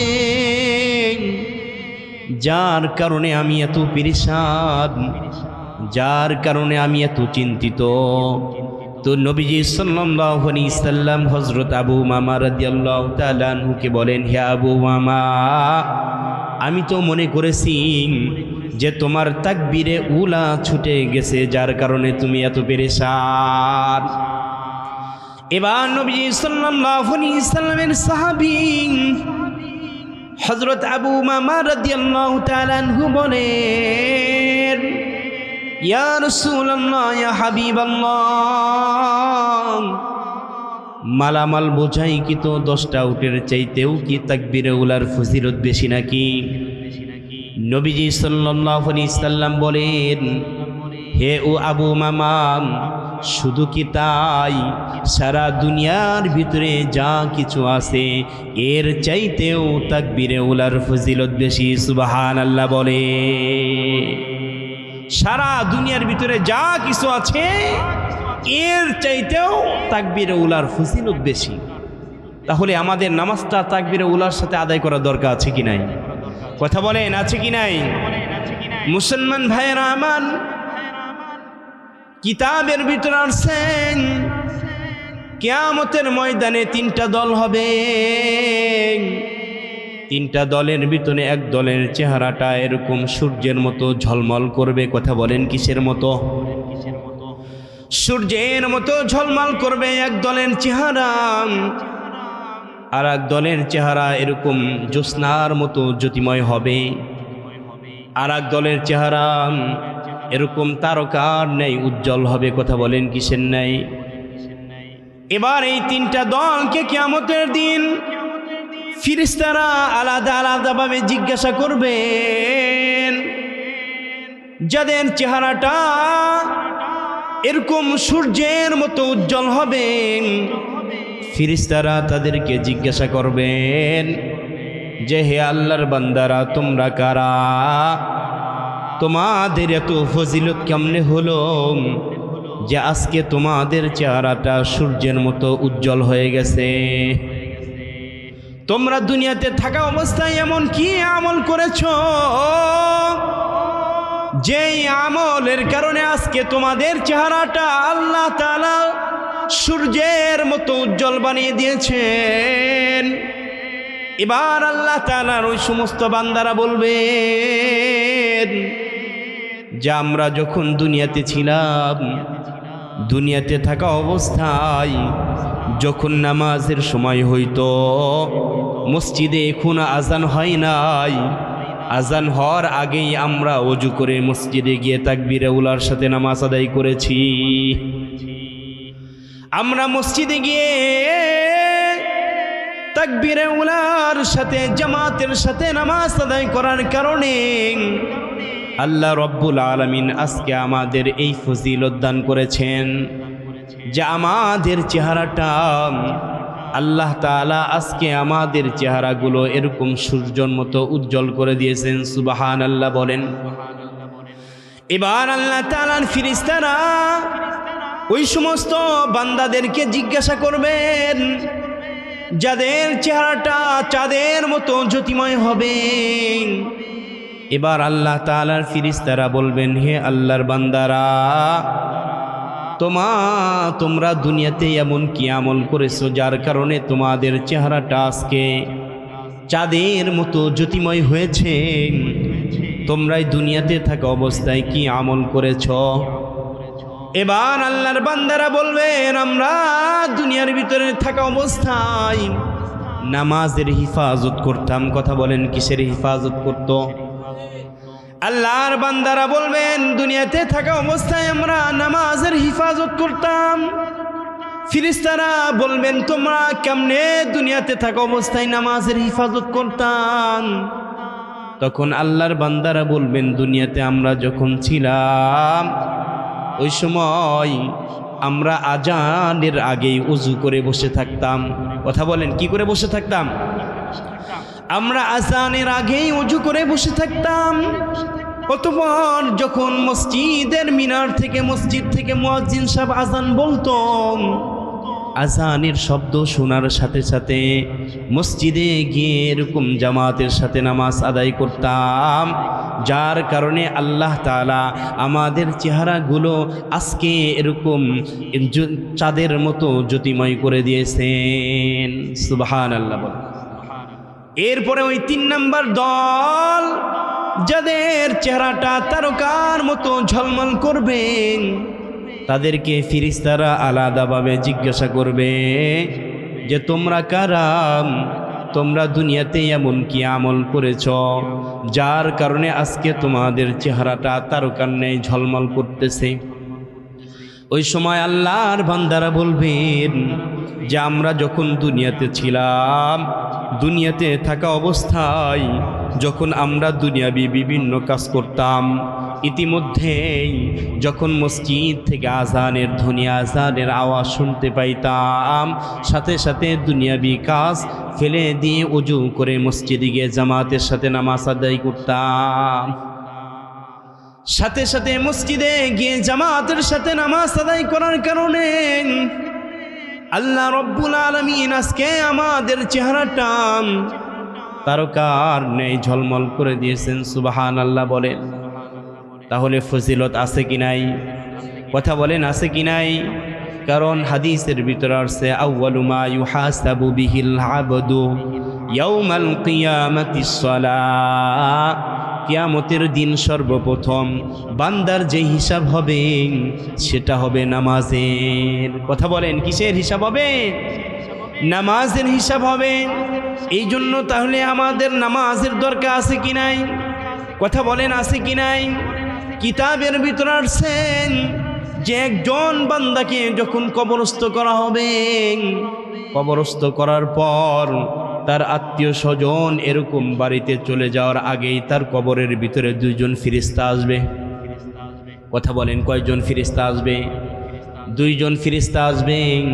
যার কারণে আমি এত পেরেশান, যার কারণে আমি এত চিন্তিত। তো নবীজি সাল্লাল্লাহু আলাইহি ওয়াসাল্লাম হযরত আবু উমামা রাদিয়াল্লাহু তাআলা আনহুকে বলেন, হে আবু উমামা, আমি তো মনে করেছি যে তোমার তাকবীরে উলা ছুটে গেছে, যার কারণে তুমি এত পেরেশান। এবার নবীজি সাল্লাল্লাহু আলাইহি ওয়াসাল্লামের সাহাবী হযরত আবু উমামা রাদিয়াল্লাহু তাআলা আনহু বলেন, ইয়া রাসূলুল্লাহ, ইয়া হাবিবাল্লাহ, মালামাল বোঝাই কি তো 10টা উটের চাইতেও কি তাকবীরে উলার ফজিলত বেশি নাকি? নবীজি সাল্লাল্লাহু আলাইহি সাল্লাম বলেন, হে ও আবু মামাম, শুধু কি তাই, সারা দুনিয়ার ভিতরে যা কিছু আছে এর চাইতেও তাকবীরে উলার ফজিলত বেশি। সুবহানাল্লাহ বলে। সারা দুনিয়ার ভিতরে যা কিছু আছে এর চাইতেও তাকবীরে উলার ফজিলত বেশি। তাহলে আমাদের নামাজটা তাকবীরে উলার সাথে আদায় করা দরকার আছে কি নাই? কথা বলেন, আছে কি নাই? মুসলমান ভাইয়েরা আমার, কিতাবের ভিতরে আছেন কিয়ামতের ময়দানে তিনটা দল হবে। তিনটা দলের ভিতরে এক দলের চেহারাটা এরকম সূর্যের মতো ঝলমল করবে। কথা বলেন, কিসের মতো? সূর্যের মতো ঝলমল করবে এক দলের চেহারা। আর এক দলের চেহারা এরকম জ্যোৎস্নার মতো জ্যোতিময় হবে। আর এক দলের চেহারা এরকম তারকার ন্যায় উজ্জ্বল হবে। কথা বলেন, কিসের ন্যায়? এবার এই তিনটা দলকে কিয়ামতের দিন ফেরেশতারা আলাদা আলাদাভাবে জিজ্ঞাসা করবেন। যাদের চেহারাটা এরকম সূর্যের মতো উজ্জ্বল হবে, ফেরেশতারা তাদেরকে জিজ্ঞাসা করবেন যে, হে আল্লাহর বান্দারা, তোমরা কারা? তোমাদের এত ফজিলত কেমনে হলো যে আজকে তোমাদের চেহারাটা সূর্যের মতো উজ্জ্বল হয়ে গেছে? তোমরা দুনিয়াতে থাকা অবস্থায় এমন কি আমল করেছো যেই আমলের কারণে আজকে তোমাদের চেহারাটা আল্লাহ তাআলা সূর্যের মতো উজ্জ্বল বানিয়ে দিয়েছেন? এবার আল্লাহ তাআলার ওই সমস্ত বান্দারা বলবেন যে, আমরা যখন দুনিয়াতে ছিলাম, দুনিয়াতে থাকা অবস্থায় যখন নামাজের সময় হইতো, মসজিদে এখন আজান হয় নাই, আজান হওয়ার আগেই আমরা ওযু করে মসজিদে গিয়ে তাকবীরে উলার সাথে নামাজ আদায় করেছি। আমরা মসজিদে গিয়ে তাকবীরে উলার সাথে জামাতের সাথে নামাজ আদায় করার কারণে আল্লাহ রব্বুল আলামিন আজকে আমাদের এই ফজিলত দান করেছেন যে আমাদের চেহারাটা আল্লাহ তাআলা আজকে আমাদের চেহারাগুলো এরকম সূর্যের মতো উজ্জ্বল করে দিয়েছেন। সুবহানাল্লাহ বলেন। এবার আল্লাহ তাআলার ফেরেশতারা ওই সমস্ত বান্দাদেরকে জিজ্ঞাসা করবেন যাদের চেহারাটা চাঁদের মতো জ্যোতিময় হবে। এবার আল্লাহ তাআলার ফেরেশতারা বলবেন, হে আল্লাহর বান্দারা, তোমরা দুনিয়াতে এমন কি আমল করেছো যার কারণে তোমাদের চেহারাটা আজকে চাঁদের মতো জ্যোতিময় হয়েছে? তোমরাই দুনিয়াতে থাকা অবস্থায় কি আমল করেছো? এবার আল্লাহর বান্দারা বলবেন, আমরা দুনিয়ার ভিতরে থাকা অবস্থায় নামাজের হিফাজত করতাম। কথা বলেন, কিসের হিফাজত করত? আল্লাহর বান্দারা বলবেন, দুনিয়াতে থাকা অবস্থায় আমরা নামাজের হিফাজত করতাম। ফেরেশতারা বলবেন, তোমরা কেমনে দুনিয়াতে থাকা অবস্থায় নামাজের হিফাজত করতাম? তখন আল্লাহর বান্দারা বলবেন, দুনিয়াতে আমরা যখন ছিলাম ওই সময় আমরা আজানের আগেই ওযু করে বসে থাকতাম। কথা বলেন, কি করে বসে থাকতাম? আমরা আজানের আগেই ওযু করে বসে থাকতাম। অতঃপর যখন মসজিদের মিনার থেকে, মসজিদ থেকে মুয়াজ্জিন সাহেব আজান বলতো, আজানের শব্দ শোনার সাথে সাথে মসজিদে গিয়ে এরকম জামাতের সাথে নামাজ আদায় করতাম, যার কারণে আল্লাহ তাআলা আমাদের চেহারাগুলো আজকে এরকম চাঁদের মতো জ্যোতিময় করে দিয়েছেন। সুবহানাল্লাহ। এরপরে ওই 3 নম্বর দল, যাদের চেহারাটা তারকার মতো ঝলমল করবে, তাদেরকে ফেরেশতারা আলাদাভাবে জিজ্ঞাসা করবে যে, তোমরা কারা? তোমরা দুনিয়াতে এমন কি আমল করেছ যার কারণে আজকে তোমাদের চেহারাটা তারকার ন্যায় ঝলমল করতেছে? ওই সময় আল্লাহর বান্দারা বলবেন যে, আমরা যখন দুনিয়াতে ছিলাম, দুনিয়াতে থাকা অবস্থায় যখন আমরা দুনিয়াবি বিভিন্ন কাজ করতাম, ইতিমধ্যেই যখন মসজিদ থেকে আজানের ধ্বনি, আজানের আওয়াজ শুনতে পাইতাম, সাথে সাথে দুনিয়াবি কাজ ফেলে দিয়ে ওযু করে মসজিদে গিয়ে জামাতের সাথে নামাজ আদায় করতাম। সাথে সাথে মসজিদে গিয়ে জামাতের সাথে নামাজ আদায় করার কারণে আল্লাহ রব্বুল আলামিন আজকে আমাদের চেহারাটা তারকার ন্যায় ঝলমল করে দিয়েছেন। সুবহানাল্লাহ বলেন। তাহলে ফজিলত আছে কি নাই? কথা বলেন, আছে কি নাই? কারণ হাদিসের ভিতরে আছে আউয়ালু মা ইউহাসাবু বিহিল আবদু ইয়াউমাল কিয়ামাতিস সালাহ। কিয়ামতের দিন সর্বপ্রথম বান্দার যে হিসাব হবে সেটা হবে নামাজের। কথা বলেন, কিসের হিসাব হবে? নামাজের হিসাব হবে। এই জন্য তাহলে আমাদের নামাজের দরকার আছে কি নাই? কথা বলেন, আছে কি নাই? কিতাবের ভিতরে আসছেন যে একজন বান্দাকে যখন কবরস্থ করা হবে, কবরস্থ করার পর তার আত্মীয় স্বজন এরকম বাড়িতে চলে যাওয়ার আগেই তার কবরের ভিতরে দুইজন ফেরেশতা আসবে। কথা বলেন, কয়জন ফেরেশতা আসবে? দুইজন ফেরেশতা আসবেন।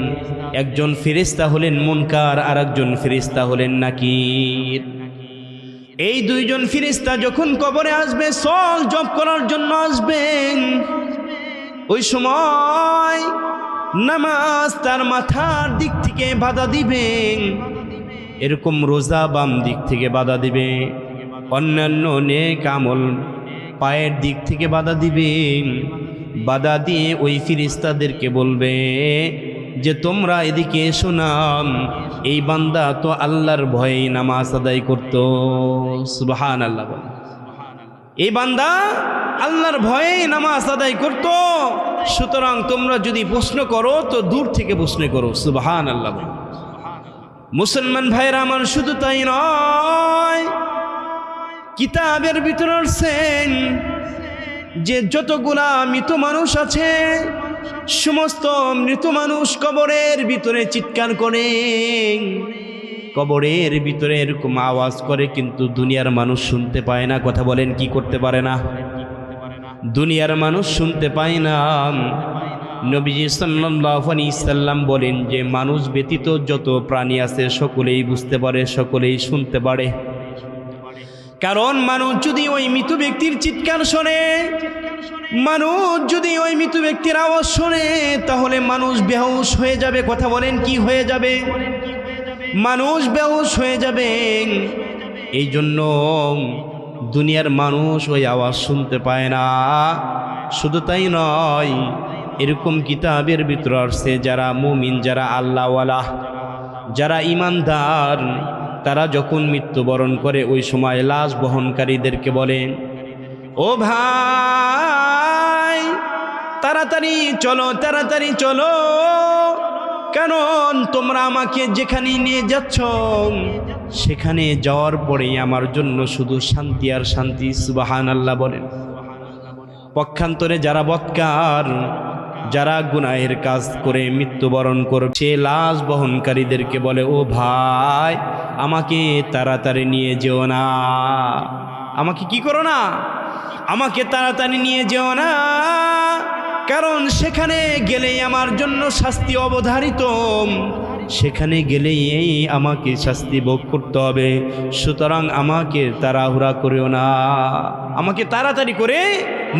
একজন ফেরেশতা হলেন মুনকার, আর একজন ফেরেশতা হলেন নাকির। এই দুইজন ফেরেশতা যখন কবরে আসবে, সল জব করার জন্য আসবেন, ওই সময় নামাজ তার মাথার দিক থেকে বাধা দিবেন, এরকম রোজা বাম দিক থেকে বাধা দিবে, অন্যান্য নেক আমল পায়ের দিক থেকে বাধা দিবেন। বাধা দিয়ে ওই ফেরেশতাদেরকে বলবে যে তোমরা এদিকে এসো না, এই বান্দা তো আল্লাহর ভয়ে নামাজ আদায় করত। সুবহানাল্লাহ বলে। এই বান্দা আল্লাহর ভয়ে নামাজ আদায় করত, সুতরাং তোমরা যদি প্রশ্ন করো তো দূর থেকে প্রশ্ন করো। সুবহানাল্লাহ বলে। মুসলমান ভাইরা আমার, শুধু তাই নয়, কিতাবের ভিতরে আছেন যে যতগুলা মৃত মানুষ আছে, সমস্ত মৃত মানুষ কবরের ভিতরে চিৎকার করে, কবরের ভিতরে এরকম আওয়াজ করে, কিন্তু দুনিয়ার মানুষ শুনতে পায় না। কথা বলেন, কি করতে পারে না? দুনিয়ার মানুষ শুনতে পায় না। নবীজি সাল্লাল্লাহু আলাইহি সাল্লাম বলেন যে মানুষ ব্যতীত যত প্রাণী আছে সকলেই বুঝতে পারে, সকলেই শুনতে পারে। কারণ মানুষ যদি ওই মৃত ব্যক্তির চিৎকার শোনে, মানুষ যদি ওই মৃত ব্যক্তির আওয়াজ শোনে, তাহলে মানুষ বেহুশ হয়ে যাবে। কথা বলেন, কি হয়ে যাবে? মানুষ বেহুশ হয়ে যাবে। এই জন্য দুনিয়ার মানুষ ওই আওয়াজ শুনতে পায় না। শুধু তাই নয়, এরকম কিতাবের ভিতর আসছে যারা মুমিন, যারা আল্লাহওয়ালা, যারা ইমানদার, তারা যখন মৃত্যুবরণ করে ওই সময় লাশ বহনকারীদেরকে বলেন, ও ভাই তাড়াতাড়ি চলো, তাড়াতাড়ি চলো, কারণ তোমরা আমাকে যেখানে নিয়ে যাচ্ছ সেখানে যাওয়ার পরেই আমার জন্য শুধু শান্তি আর শান্তি। সুবহানাল্লাহ বলেন। পক্ষান্তরে যারা বৎকার, যারা গুনাহের কাজ করে মৃত্যুবরণ করবে, সে লাশ বহনকারীদেরকে বলে, ও ভাই আমাকে তাড়াতাড়ি নিয়ে যেও না, আমাকে কি করো না, আমাকে তাড়াতাড়ি নিয়ে যেও না, কারণ সেখানে গেলেই আমার জন্য শাস্তি অবধারিত, সেখানে গেলেই আমাকে শাস্তি ভোগ করতে হবে। সুতরাং আমাকে তাড়াহুড়া করিও না, আমাকে তাড়াতাড়ি করে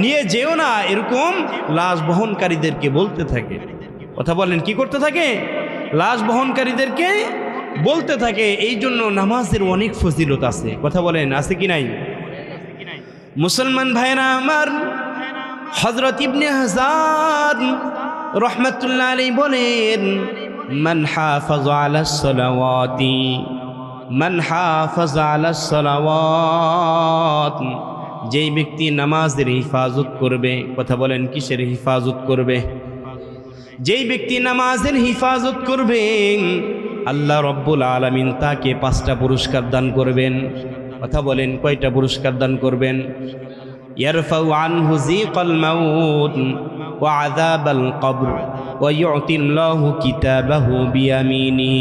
নিয়ে যেও না, এরকম লাশ বহনকারীদেরকে বলতে থাকে। কথা বলেন, কি করতে থাকে? লাশ বহনকারীদেরকে বলতে থাকে। এই জন্য নামাজের অনেক ফজিলত আছে। কথা বলেন, আছে কি নাই? মুসলমান ভাইরা আমার, হযরত ইবনে হাজার রাহমাতুল্লাহ আলাইহি বলেন, মান হাফাযা আলাস সালাওয়াতি, মান হাফাযা আলাস সালাওয়াত, যেই ব্যক্তি নামাজের হিফাজত করবে। কথা বলেন, কিসের হিফাজত করবে? যেই ব্যক্তি নামাজের হিফাজত করবে, আল্লাহ রব্বুল আলামিন তাকে 5টা পুরস্কার দান করবেন। কথা বলেন, কয়টা পুরস্কার দান করবেন? ইয়ারফাউ আনহু যিকাল মাউত ওয়া আযাবাল কবর ويعطي الله كتابه بيمينه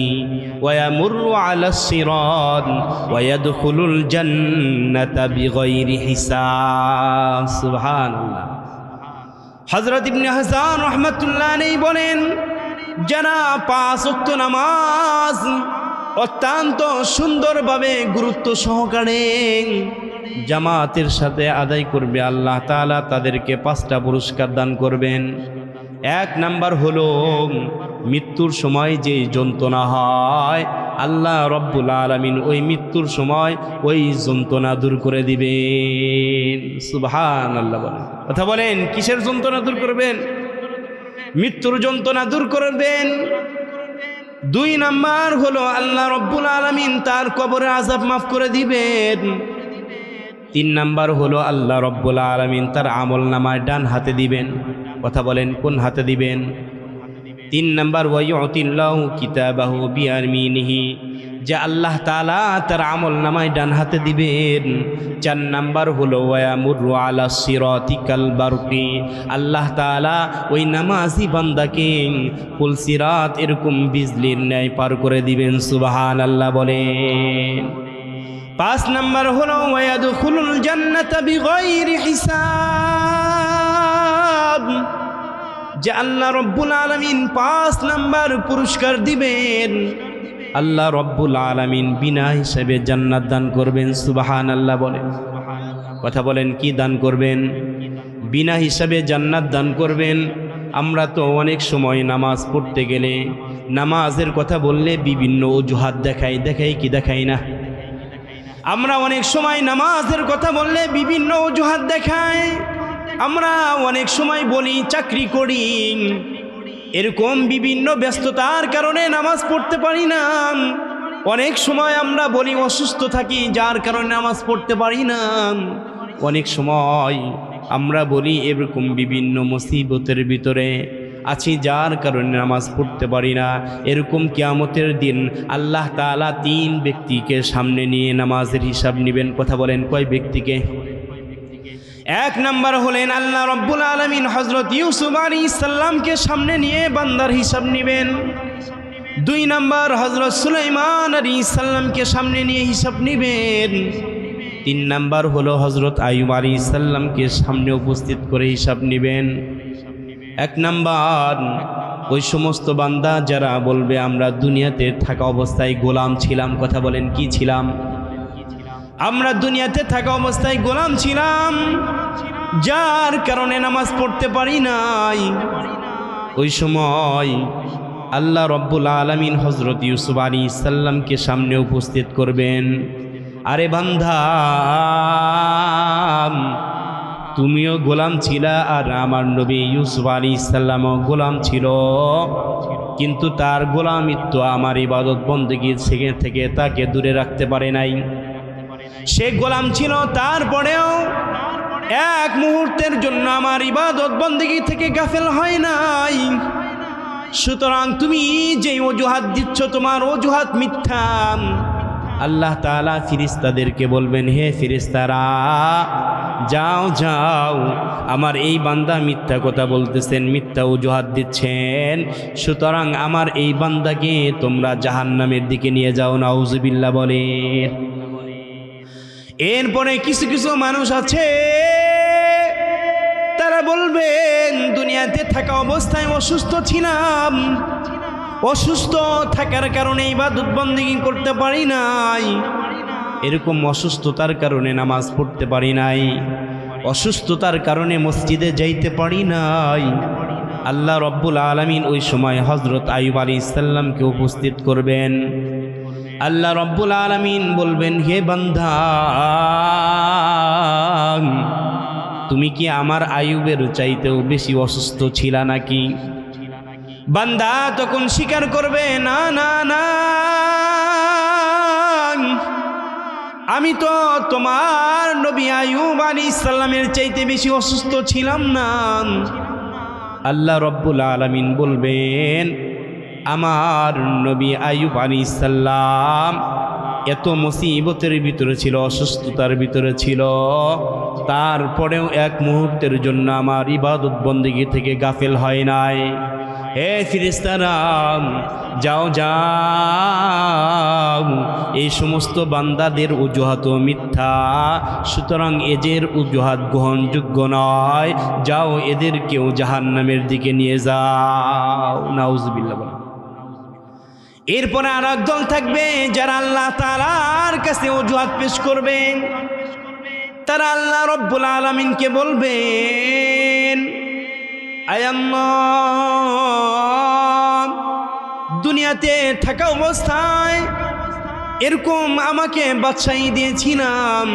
ويمر على الصراط ويدخل الجنة بغير حساب سبحان الله হযরত ইবনে হাসান রাহমাতুল্লাহ আলাইহি বলেন যারা 5 ওয়াক্ত নামাজ অত্যন্ত সুন্দরভাবে গুরুত্ব সহকারে জামাতের সাথে আদায় করবে আল্লাহ তাআলা তাদেরকে 5টা পুরস্কার দান করবেন। 1 নাম্বার হলো মৃত্যুর সময় যে যন্ত্রণা হয় আল্লাহ রব্বুল আলামিন ওই মৃত্যুর সময় ওই যন্ত্রণা দূর করে দিবেন সুবহানাল্লাহ। বলেন কথা বলেন কিসের যন্ত্রণা দূর করবেন? মৃত্যুর যন্ত্রণা দূর করবেন। 2 নাম্বার হলো আল্লাহ রব্বুল আলামিন তার কবরের আযাব মাফ করে দিবেন। 3 নাম্বার হলো আল্লাহ রব্বুল আলামিন তার আমল নামায় ডান হাতে দিবেন। কথা বলেন কোন হাতে দিবেন? 3 নাম্বার ওয়ায়ুতিল্লাহু কিতাবাহু বিয়ামিনিহি যে আল্লাহ তাআলা তার আমল নামায় ডান হাতে দিবেন। 4 নাম্বার হলো ওয়ায়ামুরু আলা সিরাতিকাল বারকি আল্লাহ তাআলা ওই নামাজি বান্দাকে পুল সিরাত এরকম বিজলির ন্যায় পার করে দিবেন সুবহানাল্লাহ। বলেন 5 নাম্বার হলো ওয়ায়াদখুলুল জান্নাতা বিগাইরি হিসাব যে আল্লাহ রব্বুল আলামিন 5 নাম্বার পুরস্কার দিবেন। আল্লাহ রব্বুল আলামিন বিনা হিসাবে জান্নাত দান করবেন সুবহানাল্লাহ। বলেন কথা বলেন কি দান করবেন? বিনা হিসাবে জান্নাত দান করবেন। আমরা তো অনেক সময় নামাজ পড়তে গেলে নামাজের কথা বললে বিভিন্ন অজুহাত দেখাই কি দেখাই না? আমরা অনেক সময় নামাজের কথা বললে বিভিন্ন অজুহাত দেখাই। আমরা অনেক সময় বলি চাকরি করি, এরকম বিভিন্ন ব্যস্ততার কারণে নামাজ পড়তে পারি না। অনেক সময় আমরা বলি অসুস্থ থাকি যার কারণে নামাজ পড়তে পারি না। অনেক সময় আমরা বলি এরকম বিভিন্ন মুসিবতের ভিতরে আছি যার কারণে নামাজ পড়তে পারি না। এরকম কিয়ামতের দিন আল্লাহ তাআলা 3 ব্যক্তিকে সামনে নিয়ে নামাজের হিসাব নেবেন। কথা বলেন কয় ব্যক্তিকে? 1 নাম্বার হলেন আল্লাহ রব্বুল আলামিন হযরত ইউসুফ আলাইহিস সালামকে সামনে নিয়ে বান্দার হিসাব নেবেন। 2 নাম্বার হযরত সুলাইমান আলাইহিস সালামকে সামনে নিয়ে হিসাব নেবেন। 3 নাম্বার হলো হযরত আইয়ুব আলাইহিস সালামকে সামনে উপস্থিত করে হিসাব নেবেন। 1 নাম্বার ওই সমস্ত বান্দা যারা বলবে আমরা দুনিয়াতে থাকা অবস্থায় গোলাম ছিলাম। কথা বলেন কি ছিলাম? আমরা দুনিয়াতে থাকা অবস্থায় গোলাম ছিলাম যার কারণে নামাজ পড়তে পারি নাই। ওই সময় আল্লাহ রব্বুল আলামিন হযরত ইউসুফ আলাইহিস সালামকে সামনে উপস্থিত করবেন। আরে বান্দা তুমিও গোলাম ছিলা আর আমার নবী ইউসুফ আলাইহিস সালামও গোলাম ছিল, কিন্তু তার গোলামিত্ব আমার ইবাদত বন্দেগী থেকে তাকে দূরে রাখতে পারে নাই। সে গোলাম ছিল তারপরেও 1 মুহূর্তের জন্য আমার ইবাদত বন্দেগী থেকে গাফেল হয় নাই। সুতরাং তুমি যে অজুহাত দিচ্ছ তোমার অজুহাত মিথ্যা। আল্লাহ তাআলা ফেরেশতাদেরকে বলবেন হে ফেরেশতারা যাও যাও আমার এই বান্দা মিথ্যা কথা বলতেছেন, মিথ্যা অজুহাত দিচ্ছেন, সুতরাং আমার এই বান্দাকে তোমরা জাহান্নামের দিকে নিয়ে যাও। নাউজুবিল্লাহ। বলে এরপরে কিছু কিছু মানুষ আছে তারা বলবেন দুনিয়াতে থাকা অবস্থায় অসুস্থ ছিলাম, অসুস্থ থাকার কারণে ইবাদত বন্দেগী করতে পারি নাই। এরকম অসুস্থতার কারণে নামাজ পড়তে পারি নাই, অসুস্থতার কারণে মসজিদে যাইতে পারি নাই। আল্লাহ রব্বুল আলামিন ওই সময় হযরত আইয়ুব আলাইহিস সালামকে উপস্থিত করবেন। আল্লাহ রব্বুল আলামিন বলবেন হে বান্দা তুমি কি আমার আইয়ুবের চাইতেও বেশি অসুস্থ ছিলা নাকি? বান্দা তখন স্বীকার করবে না না না আমি তো তোমার নবী আইয়ুব আলাইহিস সালামের চাইতে বেশি অসুস্থ ছিলাম না। আল্লাহ রব্বুল আলামিন বলবেন আমার নবী আইয়ুব আলাইহিস সালাম এত মুসিবতের ভিতরে ছিল, অসুস্থতার ভিতরে ছিল, তারপরেও 1 মুহূর্তের জন্য আমার ইবাদত বন্দেগী থেকে গাফেল হয় নাই। হে ফেরেশতারা যাও যাও, এই সমস্ত বান্দাদের অজুহাত মিথ্যা, সুতরাং এদের অজুহাত গ্রহণযোগ্য নয়, যাও এদেরকেও জাহান্নামের দিকে নিয়ে যাও। নাউজুবিল্লাহ। এরপরে আর একদল থাকবে যারা আল্লাহ তাআলার কাছে অজুহাত পেশ করবে। তারা আল্লাহ রব্বুল আলামিনকে বলবেন, আয় আল্লাহ, দুনিয়াতে থাকা অবস্থায় এরকম আমাকে বাদশাহী দিয়েছিলাম,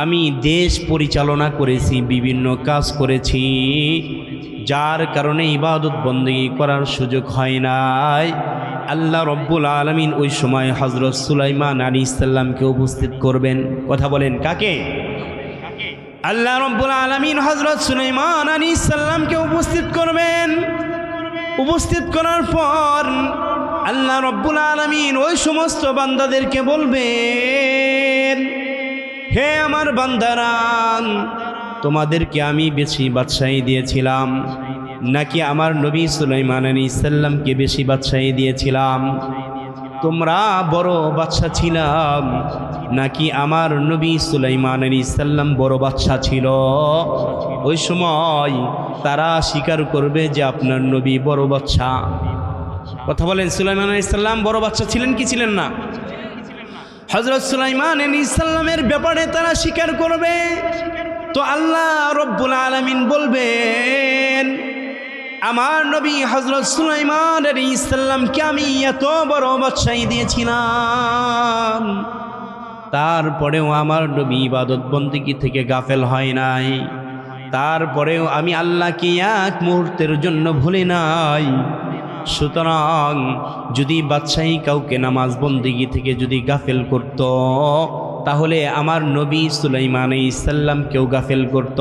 আমি দেশ পরিচালনা করেছি, বিভিন্ন কাজ করেছি, যার কারণে ইবাদত বন্দেগী করার সুযোগ হয় নাই। আল্লাহ রব্বুল আলামিন ওই সময় হযরত সুলাইমান আলাইহিস সালামকে উপস্থিত করবেন। কথা বলেন কাকে? আল্লাহ রব্বুল আলামিন হযরত সুলাইমান আলাইহিস সালামকে উপস্থিত করবেন। উপস্থিত করার পর আল্লাহ রব্বুল আলামিন ওই সমস্ত বান্দাদেরকে বলবেন, হে আমার বান্দারা, তোমাদেরকে আমি বেশি বাদশাহী দিয়েছিলাম নাকি আমার নবী সুলাইমান আলাইহিস সালামকে বেশি বাদশাহী দিয়েছিলাম? তোমরা বড় বাদশা ছিলাম নাকি আমার নবী সুলাইমান আলাইহিস সালাম বড় বাদশা ছিল? ওই সময় তারা স্বীকার করবে যে আপনার নবী বড় বাদশা। কথা বলেন, সুলাইমান আলাইহিস সালাম বড় বাদশা ছিলেন কি ছিলেন না? হযরত সুলাইমান আলাইহিস সালামের ব্যাপারে তারা স্বীকার করবে। তো আল্লাহ রব্বুল আলামিন বলবেন, আমার নবী হযরত সুলাইমান আলাইহিস সালামকে আমি এত বড় বাদশাহী দিয়েছিলাম, তারপরেও আমার নবী ইবাদত বন্দেগী থেকে গাফেল হয় নাই, তারপরেও আমি আল্লাহকে এক মুহূর্তের জন্য ভুলি নাই। সুতরাং যদি বাদশাহী কাউকে নামাজ বন্দেগী থেকে যদি গাফেল করত, তাহলে আমার নবী সুলাইমান আলাইহিস সালামকেও গাফেল করত।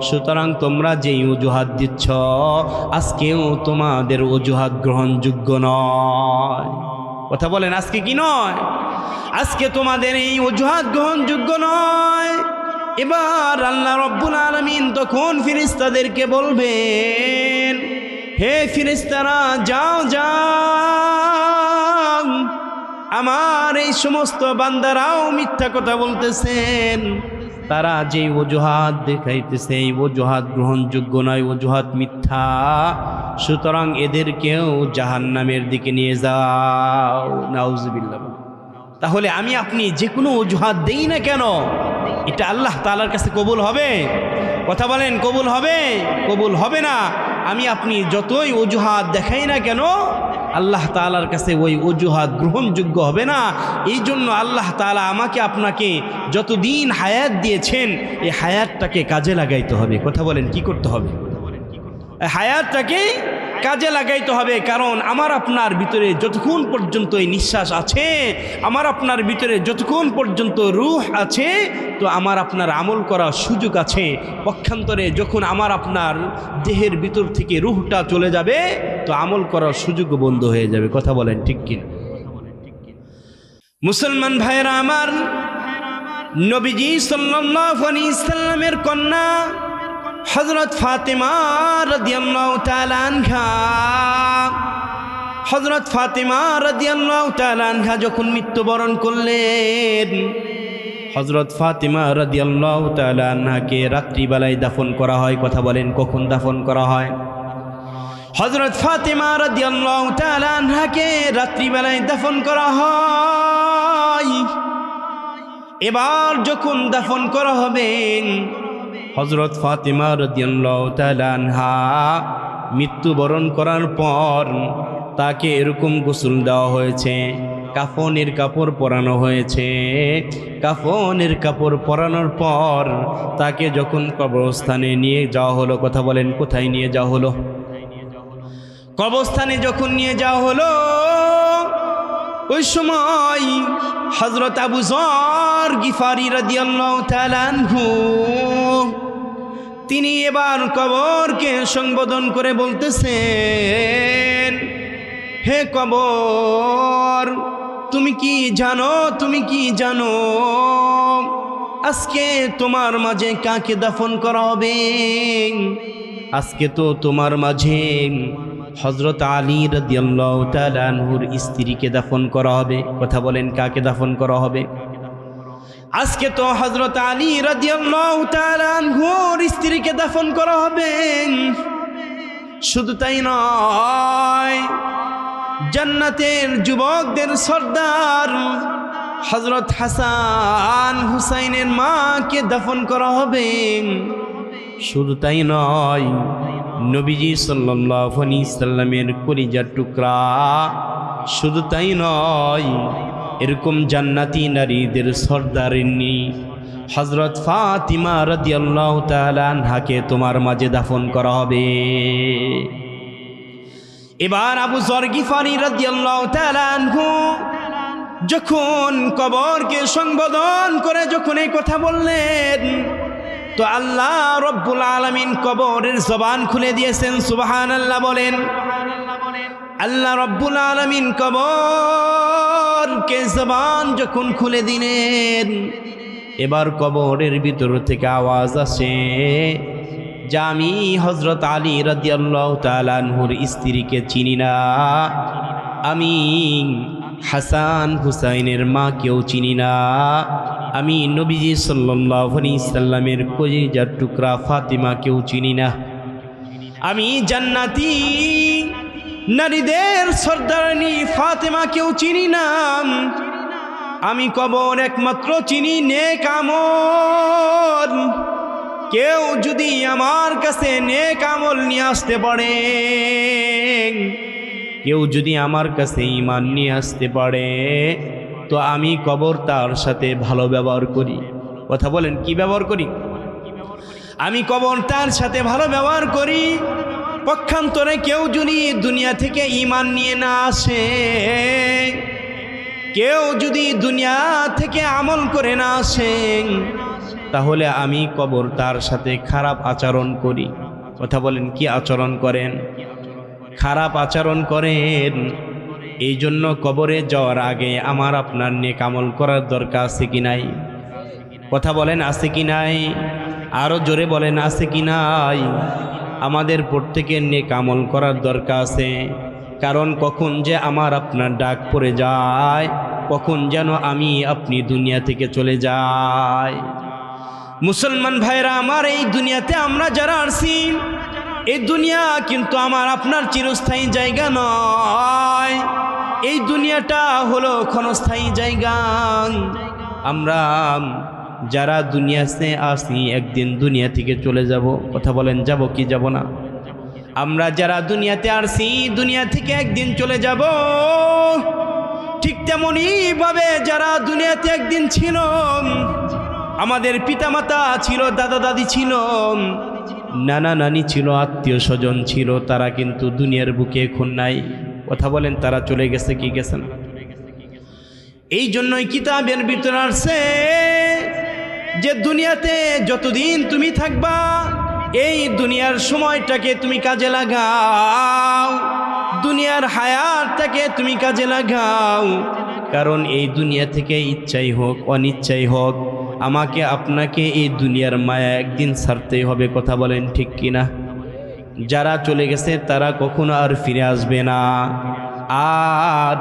সুতরাং তোমরা যেই অজুহাত দিচ্ছ, আজকেও তোমাদের অজুহাত গ্রহণযোগ্য নয়। কথা বলেন, আজকে কি নয়? আজকে তোমাদের এই অজুহাত গ্রহণযোগ্য নয়। এবার আল্লাহ রব্বুল আলামিন তখন ফেরেশতাদেরকে বলবেন, হে ফেরেশতারা যাও যাও, আমার এই সমস্ত বান্দারাও মিথ্যা কথা বলতেছেন, তারা যে অজুহাত দেখাইতেছে এই অজুহাত গ্রহণযোগ্য নয়, অজুহাত মিথ্যা, সুতরাং এদেরকেও জাহান্নামের দিকে নিয়ে যাও। নাউজুবিল্লাহ। তাহলে আমি আপনি যে কোনো অজুহাত দেই না কেন, এটা আল্লাহ তাআলার কাছে কবুল হবে? কথা বলেন, কবুল হবে? কবুল হবে না। আমি আপনি যতই অজুহাত দেখাই না কেন, আল্লাহ তাআলার কাছে ওই অজুহাত গ্রহণযোগ্য হবে না। এই জন্য আল্লাহ তাআলা আমাকে আপনাকে যতদিন হায়াত দিয়েছেন, এই হায়াতটাকে কাজে লাগাইতে হবে। কথা বলেন, কি করতে হবে? হায়াতটাকে কাজে লাগাইতে হবে। কারণ আমার আপনার ভিতরে যতক্ষণ পর্যন্ত এই নিঃশ্বাস আছে, আমার আপনার ভিতরে যতক্ষণ পর্যন্ত রূহ আছে, তো আমার আপনার আমল করার সুযোগ আছে। পক্ষান্তরে যখন আমার আপনার দেহের ভিতর থেকে রূহটা চলে যাবে, তো আমল করার সুযোগ বন্ধ হয়ে যাবে। কথা বলেন ঠিক কিনা? মুসলমান ভাইরা আমার, নবীজি সাল্লাল্লাহু আলাইহি সাল্লামের কন্যা হযরত ফাতেমা রাদিয়াল্লাহু তাআলা আনহা, হযরত ফাতেমা রাদিয়াল্লাহু তাআলা আনহা যখন মৃত্যুবরণ করলেন, হযরত ফাতেমা রাদিয়াল্লাহু তাআলা আনহাকে রাত্রিবেলায় দাফন করা হয়। কথা বলেন, কখন দাফন করা হয়? হযরত ফাতেমা রাদিয়াল্লাহু তাআলা আনহাকে রাত্রিবেলায় দাফন করা হয়। এবার যখন দাফন করা হবে, হযরত ফাতেমা রাদিয়াল্লাহু তাআলা আনহা মৃত্যুবরণ করার পর তাকে এরকম গোসল দেওয়া হয়েছে, কাফনের কাপড় পরানো হয়েছে। কাফনের কাপড় পরানোর পর তাকে যখন কবরস্থানে নিয়ে যাওয়া হলো, কথা বলেন কোথায় নিয়ে যাওয়া হলো? কবরস্থানে যখন নিয়ে যাওয়া হলো, ওই সময় হযরত আবু যর গিফারি রাদিয়াল্লাহু তাআলা আনহু তিনি এবার কবরকে সম্বোধন করে বলতেছেন, হে কবর, তুমি কি জানো, তুমি কি জানো আজকে তোমার মাঝে কাকে দাফন করা হবে? আজকে তো তোমার মাঝে হযরত আলী রাদিয়াল্লাহু তাআলা আনহুর স্ত্রীকে দাফন করা হবে। কথা বলেন, কাকে দাফন করা হবে? আজকে তো হযরত আলী রাদিয়াল্লাহু তাআলা আনহুর স্ত্রীকে দাফন করা হবে। শুধু তাই নয়, জান্নাতের যুবকদের সর্দার হযরত হাসান হুসাইনের মাকে দাফন করা হবে। শুধু তাই নয়, নবীজি সাল্লাল্লাহু আলাইহি সাল্লামের কলিজার টুকরা, শুধু তাই নয়, এরকম জান্নাতি নারীদের সর্দারিনী হযরত ফাতিমা রাদিয়াল্লাহু তাআলা আনহাকে তোমার মাঝে দাফন করা হবে। এবার আবু যর গিফারি রাদিয়াল্লাহু তাআলা আনহু যখন কবরকে সম্বোধন করে যখন এই কথা বললেন, তো আল্লাহ রব্বুল আলামিন কবরের জবান খুলে দিয়েছেন। সুবহানাল্লাহ বলেন। আল্লাহ রব্বুল আলামিন কবরকে জবান যখন খুলে দিলেন, এবার কবরের ভিতর থেকে আওয়াজ আসে যে আমি হযরত আলী রাদিয়াল্লাহু তাআলা আনহুর স্ত্রীকে চিনি না, আমি হাসান হুসাইনের মাকেও চিনি না, আমি নবীজি সাল্লাল্লাহু আলাইহি সাল্লামের কলিজার টুকরা ফাতিমাকেও চিনি না, আমি জান্নাতি নারীদের সর্দারিনী ফাতিমাকেও চিনি না, আমি কবর একমাত্র চিনি নেক আমল। কেউ যদি আমার কাছে নেক আমল নিয়ে আসতে পারে, কেউ যদি আমার কাছে ঈমান নিয়ে আসতে পারে, তো আমি কবর তার সাথে ভালো ব্যবহার করি। কথা বলেন, কি ব্যবহার করি? আমি কবর তার সাথে ভালো ব্যবহার করি। পক্ষান্তরে কেউ যদি দুনিয়া থেকে ঈমান নিয়ে না আসে, কেউ যদি দুনিয়া থেকে আমল করে না আসে, তাহলে আমি কবর তার সাথে খারাপ আচরণ করি। কথা বলেন, কি আচরণ করেন? খারাপ আচরণ করেন। এই জন্য কবরে যাওয়ার আগে আমার আপনার নেক আমল করার দরকার আছে কি নাই? কথা বলেন, আছে কি নাই? আরো জোরে বলেন, আছে কি নাই? আমাদের প্রত্যেকের নেক আমল করার দরকার আছে। কারণ কখন যে আমার আপনার ডাক পড়ে যায়, কখন যেন আমি আপনি দুনিয়া থেকে চলে যাই। মুসলমান ভাইরা আমার, এই দুনিয়াতে আমরা যারা আসছি, এই দুনিয়া কিন্তু আমার আপনার চিরস্থায়ী জায়গা নয়। এই দুনিয়াটা হলো ক্ষণস্থায়ী জায়গা। আমরা যারা দুনিয়াতে আসি একদিন দুনিয়া থেকে চলে যাব। কথা বলেন, যাব কি যাব না? আমরা যারা দুনিয়াতে আসি দুনিয়া থেকে একদিন চলে যাব। ঠিক তেমনি ভাবে যারা দুনিয়াতে একদিন ছিল, আমাদের পিতামাতা ছিল, দাদা দাদি ছিল, নানা নানি ছিল, আত্মীয় স্বজন ছিল, তারা কিন্তু দুনিয়ার বুকে এখন নাই। কথা বলেন, তারা চলে গেছে কি গেছেন? এই জন্যই কিতাবের ভিতরে আসছে যে দুনিয়াতে যতদিন তুমি থাকবা, এই দুনিয়ার সময়টাকে তুমি কাজে লাগাও, দুনিয়ার হায়াতটাকে তুমি কাজে লাগাও। কারণ এই দুনিয়া থেকে ইচ্ছাই হোক অনিচ্ছাই হোক, আমাকে আপনাকে এই দুনিয়ার মায়া একদিন ছাড়তেই হবে। কথা বলেন, ঠিক কিনা? যারা চলে গেছে তারা কখনো আর ফিরে আসবে না। আর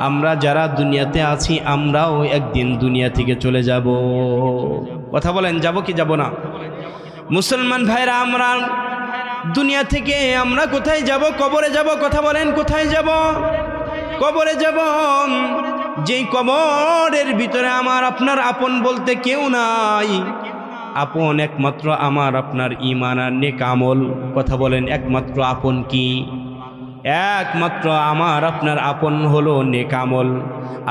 আমরা যারা দুনিয়াতে আছি আমরাও একদিন দুনিয়া থেকে চলে যাব। কথা বলেন, যাব কি যাব না? মুসলমান ভাইরা, আমরা দুনিয়া থেকে আমরা কোথায় যাব? কবরে যাব। কথা বলেন, কোথায় যাব? কবরে যাব। যেই কবরের ভিতরে আমার আপনার আপন বলতে কেউ নাই। আপন একমাত্র আমার আপনার ঈমান আর নেক আমল। কথা বলেন, একমাত্র আপন কি? একমাত্র আমার আপনার আপন হলো নেক আমল।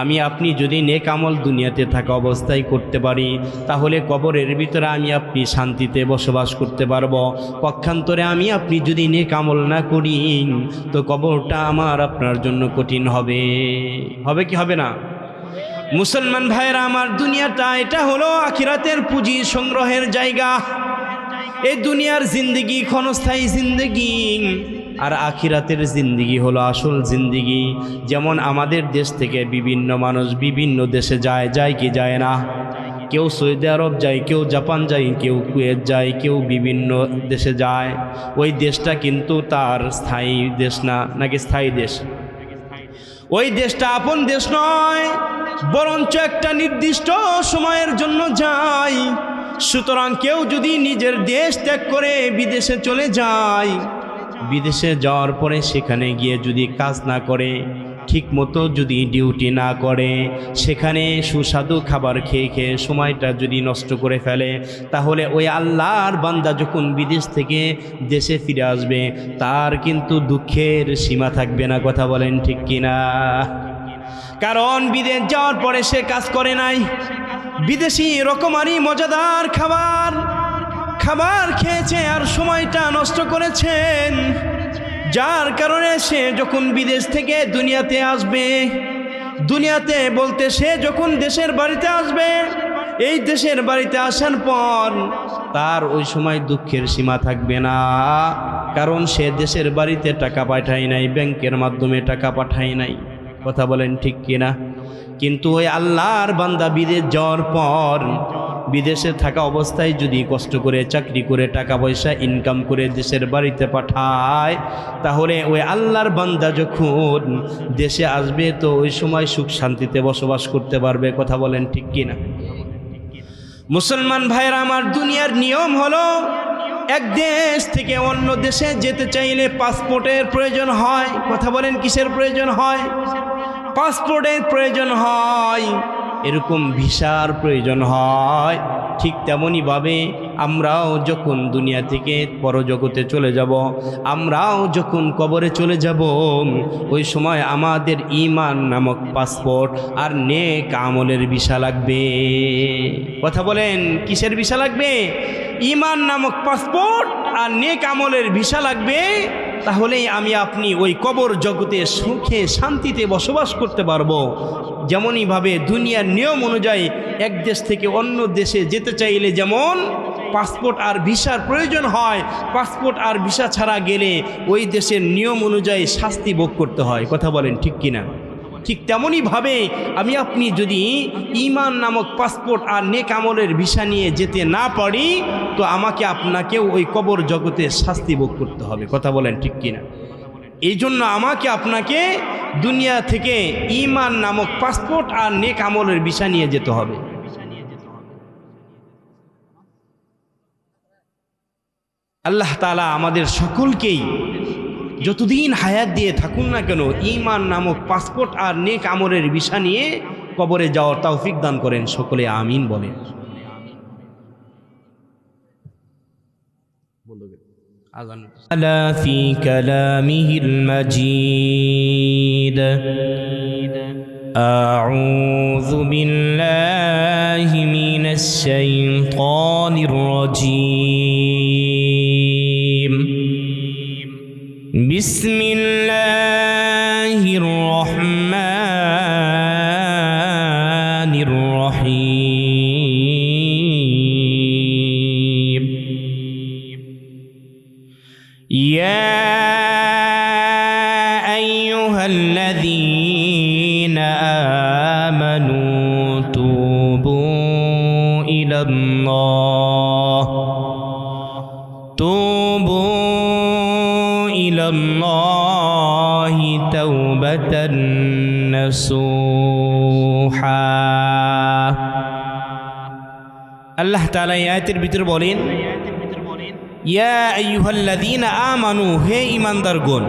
আমি আপনি যদি নেক আমল দুনিয়াতে থাকা অবস্থায় করতে পারি, তাহলে কবরের ভিতরে আমি আপনি শান্তিতে বসবাস করতে পারবো। পক্ষান্তরে আমি আপনি যদি নেক আমল না করি, তো কবরটা আমার আপনার জন্য কঠিন হবে। হবে কি হবে না? মুসলমান ভাইরা আমার, দুনিয়াটা এটা হলো আখিরাতের পুঁজি সংগ্রহের জায়গা। এই দুনিয়ার জিন্দেগি ক্ষণস্থায়ী জিন্দেগি, আর আখিরাতের জিন্দেগি হলো আসল জিন্দেগি। যেমন আমাদের দেশ থেকে বিভিন্ন মানুষ বিভিন্ন দেশে যায় কি যায় না? কেউ সৌদি আরব যায়, কেউ জাপান যায়, কেউ কুয়েত যায়, কেউ বিভিন্ন দেশে যায়। ওই দেশটা কিন্তু তার স্থায়ী দেশ না, নাকি স্থায়ী দেশ? ওই দেশটা আপন দেশ নয়, বরঞ্চ একটা নির্দিষ্ট সময়ের জন্য যায়। সুতরাং কেউ যদি নিজের দেশ ত্যাগ করে বিদেশে চলে যায়, বিদেশে যাওয়ার পরে সেখানে গিয়ে যদি কাজ না করে, ঠিক মতো যদি ডিউটি না করে, সেখানে সুস্বাদু খাবার খেয়ে খেয়ে সময়টা যদি নষ্ট করে ফেলে, তাহলে ওই আল্লাহর বান্দা যখন বিদেশ থেকে দেশে ফিরে আসবে তার কিন্তু দুঃখের সীমা থাকবে না। কথা বলেন ঠিক কিনা? কারণ বিদেশ যাওয়ার পরে সে কাজ করে নাই, বিদেশি রকমারি মজাদার খাবার খেয়েছে আর সময়টা নষ্ট করেছেন, যার কারণে সে যখন বিদেশ থেকে দুনিয়াতে আসবে, দুনিয়াতে বলতে সে যখন দেশের বাড়িতে আসবে, এই দেশের বাড়িতে আসার পর তার ওই সময় দুঃখের সীমা থাকবে না। কারণ সে দেশের বাড়িতে টাকা পাঠায় নাই, ব্যাংকের মাধ্যমে টাকা পাঠায় নাই। কথা বলেন ঠিক কিনা? কিন্তু ওই আল্লাহর বান্দা বিদেশ যাওয়ার পর, বিদেশে থাকা অবস্থায় যদি কষ্ট করে চাকরি করে টাকা পয়সা ইনকাম করে দেশের বাড়িতে পাঠায়, তাহলে ওই আল্লাহর বান্দা যখন দেশে আসবে তো ওই সময় সুখ শান্তিতে বসবাস করতে পারবে। কথা বলেন ঠিক কিনা? মুসলমান ভাইরা আমার, দুনিয়ার নিয়ম হলো এক দেশ থেকে অন্য দেশে যেতে চাইলে পাসপোর্টের প্রয়োজন হয়। কথা বলেন কিসের প্রয়োজন হয়? পাসপোর্টের প্রয়োজন হয়, এরকম ভিসার প্রয়োজন হয়। ঠিক তেমনইভাবে আমরাও যখন দুনিয়া থেকে পরজগতে চলে যাব, আমরাও যখন কবরে চলে যাব, ওই সময় আমাদের ঈমান নামক পাসপোর্ট আর নেক আমলের ভিসা লাগবে। কথা বলেন কিসের ভিসা লাগবে? ঈমান নামক পাসপোর্ট আর নেক আমলের ভিসা লাগবে। তাহলেই আমি আপনি ওই কবর জগতে সুখে শান্তিতে বসবাস করতে পারবো। যেমনইভাবে দুনিয়ার নিয়ম অনুযায়ী এক দেশ থেকে অন্য দেশে যেতে চাইলে যেমন পাসপোর্ট আর ভিসার প্রয়োজন হয়, পাসপোর্ট আর ভিসা ছাড়া গেলে ওই দেশের নিয়ম অনুযায়ী শাস্তি ভোগ করতে হয়। কথা বলেন ঠিক কিনা? ঠিক তেমনইভাবে আমি আপনি যদি ঈমান নামক পাসপোর্ট আর নেক আমলের ভিসা নিয়ে যেতে না পারি, তো আমাকে আপনাকেও ওই কবর জগতে শাস্তি ভোগ করতে হবে। কথা বলেন ঠিক কিনা? এই জন্য আমাকে আপনাকে দুনিয়া থেকে ঈমান নামক পাসপোর্ট আর নেক আমলের ভিসা নিয়ে যেতে হবে। আল্লাহ তাআলা আমাদের সকলকেই যতদিন হায়াত দিয়ে থাকুন না কেন ঈমান নামক পাসপোর্ট আর নেক আমলের ভিসা নিয়ে কবরে যাওয়ার তৌফিক দান করেন। সকলে আমিন বলেন। আলা ফি কালামিহিল মাজিদ আউযু বিল্লাহি মিনাশ শাইতানির রাজীম বিসমিল্লাহির রহমানির রহিম ইয়া আইয়ুহাল্লাযীনা আমানু তুবু ইলাল্লাহি তাওবাতান নাসুহা। আল্লাহ তাআলা এই আয়াতের ভিতরে বলেন, ইয়া আইয়ুহাল্লাযীনা আমানু, হে ঈমানদারগণ।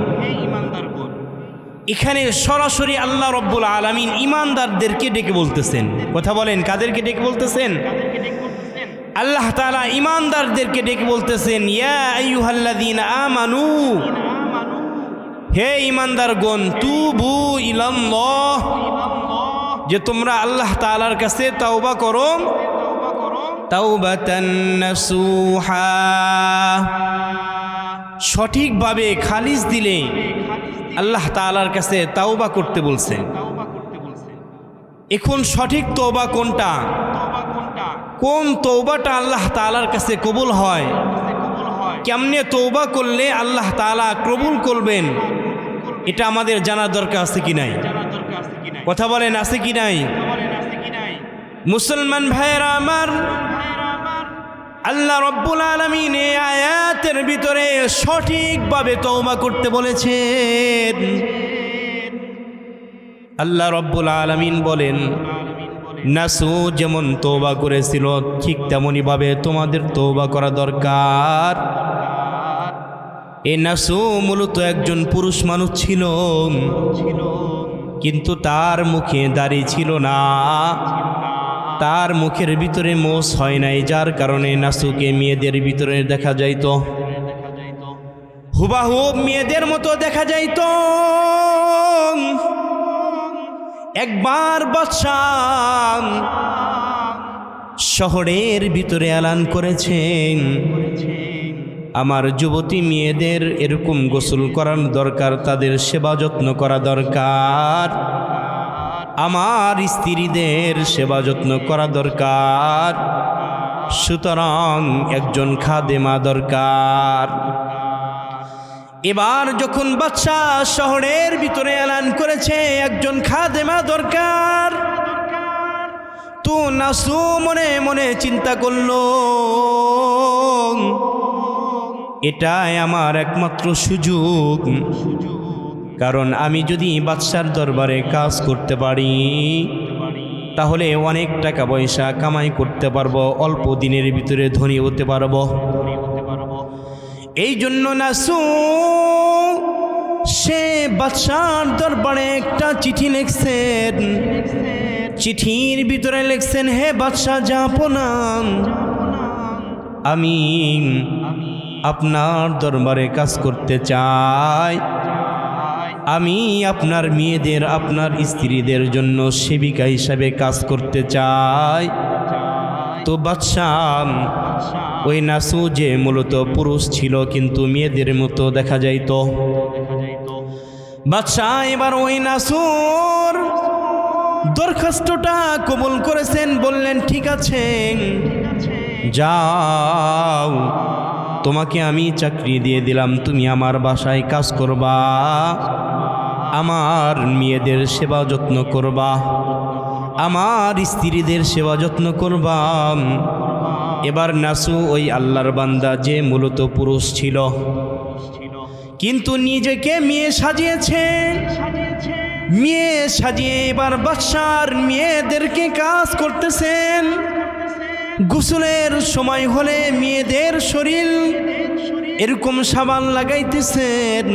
এখানে সরাসরি আল্লাহ রব্বুল আলামিন ঈমানদারদেরকে ডেকে বলতেছেন। কথা বলেন কাদেরকে ডেকে বলতেছেন? আল্লাহ তাআলা ঈমানদারদেরকে ডেকে বলতেছেন, ইয়া আইয়ুহাল্লাযীনা আমানু, হে ঈমানদারগণ, তুবু ইলাল্লাহ, যে তোমরা আল্লাহ তাআলার কাছে তাওবা করো, তাওবাতান নাসুহা, সঠিকভাবে খালিস দিলে আল্লাহ তাআলার কাছে তাওবা করতে বলছেন। এখন সঠিক তওবা কোনটা? কোন তওবাটা আল্লাহ তাআলার কাছে কবুল হয়? কেমনে তওবা করলে আল্লাহ তাআলা কবুল করবেন, এটা আমাদের জানার দরকার আছে কি নাই? কথা বলেন আছে কি নাই? মুসলমান ভাইয়েরা আমার, আল্লাহ রব্বুল আলামিন এই আয়াতের ভিতরে সঠিকভাবে তওবা করতে বলেছেন। আল্লাহ রব্বুল আলামিন বলেন, নাসু যেমন তওবা করেছিল ঠিক তেমনি ভাবে তোমাদের তওবা করা দরকার। এই নাসু মূলত একজন পুরুষ মানুষ ছিল, কিন্তু তার মুখে দাড়ি ছিল না, তার মুখের ভিতরে মোষ হয় নাই, যার কারণে নাসুকে মেয়েদের ভিতরে দেখা যাইত, হুবাহুব মেয়েদের মতো দেখা যাইত। একবার বাদশাহ শহরের ভিতরে এলান করেছেন, আমার যুবতী মেয়েদের এরকম গোসল করার দরকার, তাদের সেবা যত্ন করা দরকার, আমার স্ত্রীদের সেবা যত্ন করা দরকার, সুতরাং একজন খাদেমা দরকার। এবার যখন বাদশাহ শহরের ভিতরে এলান করেছে একজন খাদেমা দরকার, তো নাসু মনে মনে চিন্তা করলো, এটাই আমার একমাত্র সুযোগ, কারণ আমি যদি বাদশার দরবারে কাজ করতে পারি তাহলে অনেক টাকা পয়সা কামাই করতে পারবো, অল্প দিনের ভিতরে ধনী হতে পারবো। এই জন্য নাসু সে বাদশার দরবারে একটা চিঠি লিখছেন। চিঠির ভিতরে লিখছেন, হে বাদশাহ জাহাপনা, আমি আপনার দরবারে কাজ করতে চাই, আমি আপনার মেয়েদের, আপনার স্ত্রীদের জন্য সেবিকা হিসাবে কাজ করতে চাই। তো বাদশাহ ওই নাসু যে মূলত পুরুষ ছিল কিন্তু মেয়েদের মতো দেখা যাইত, বাদশাহ এবার ওই নাসুর দরখাস্তটা কবুল করেছেন, বললেন ঠিক আছে যাও, তোমাকে আমি চাকরি দিয়ে দিলাম, তুমি আমার বাসায় কাজ করবা, আমার মেয়েদের সেবা যত্ন করবা, আমার স্ত্রীদের সেবা যত্ন করবা। এবার নাসু ওই আল্লাহর বান্দা যে মূলত পুরুষ ছিল কিন্তু নিজেকে মেয়ে সাজিয়েছে, মেয়ে সাজিয়ে এবার বাদশার মেয়েদেরকে কাজ করতেছেন। গোসলের সময় হলে মেয়েদের শরীর এরকম সাবান লাগাইতেছেন,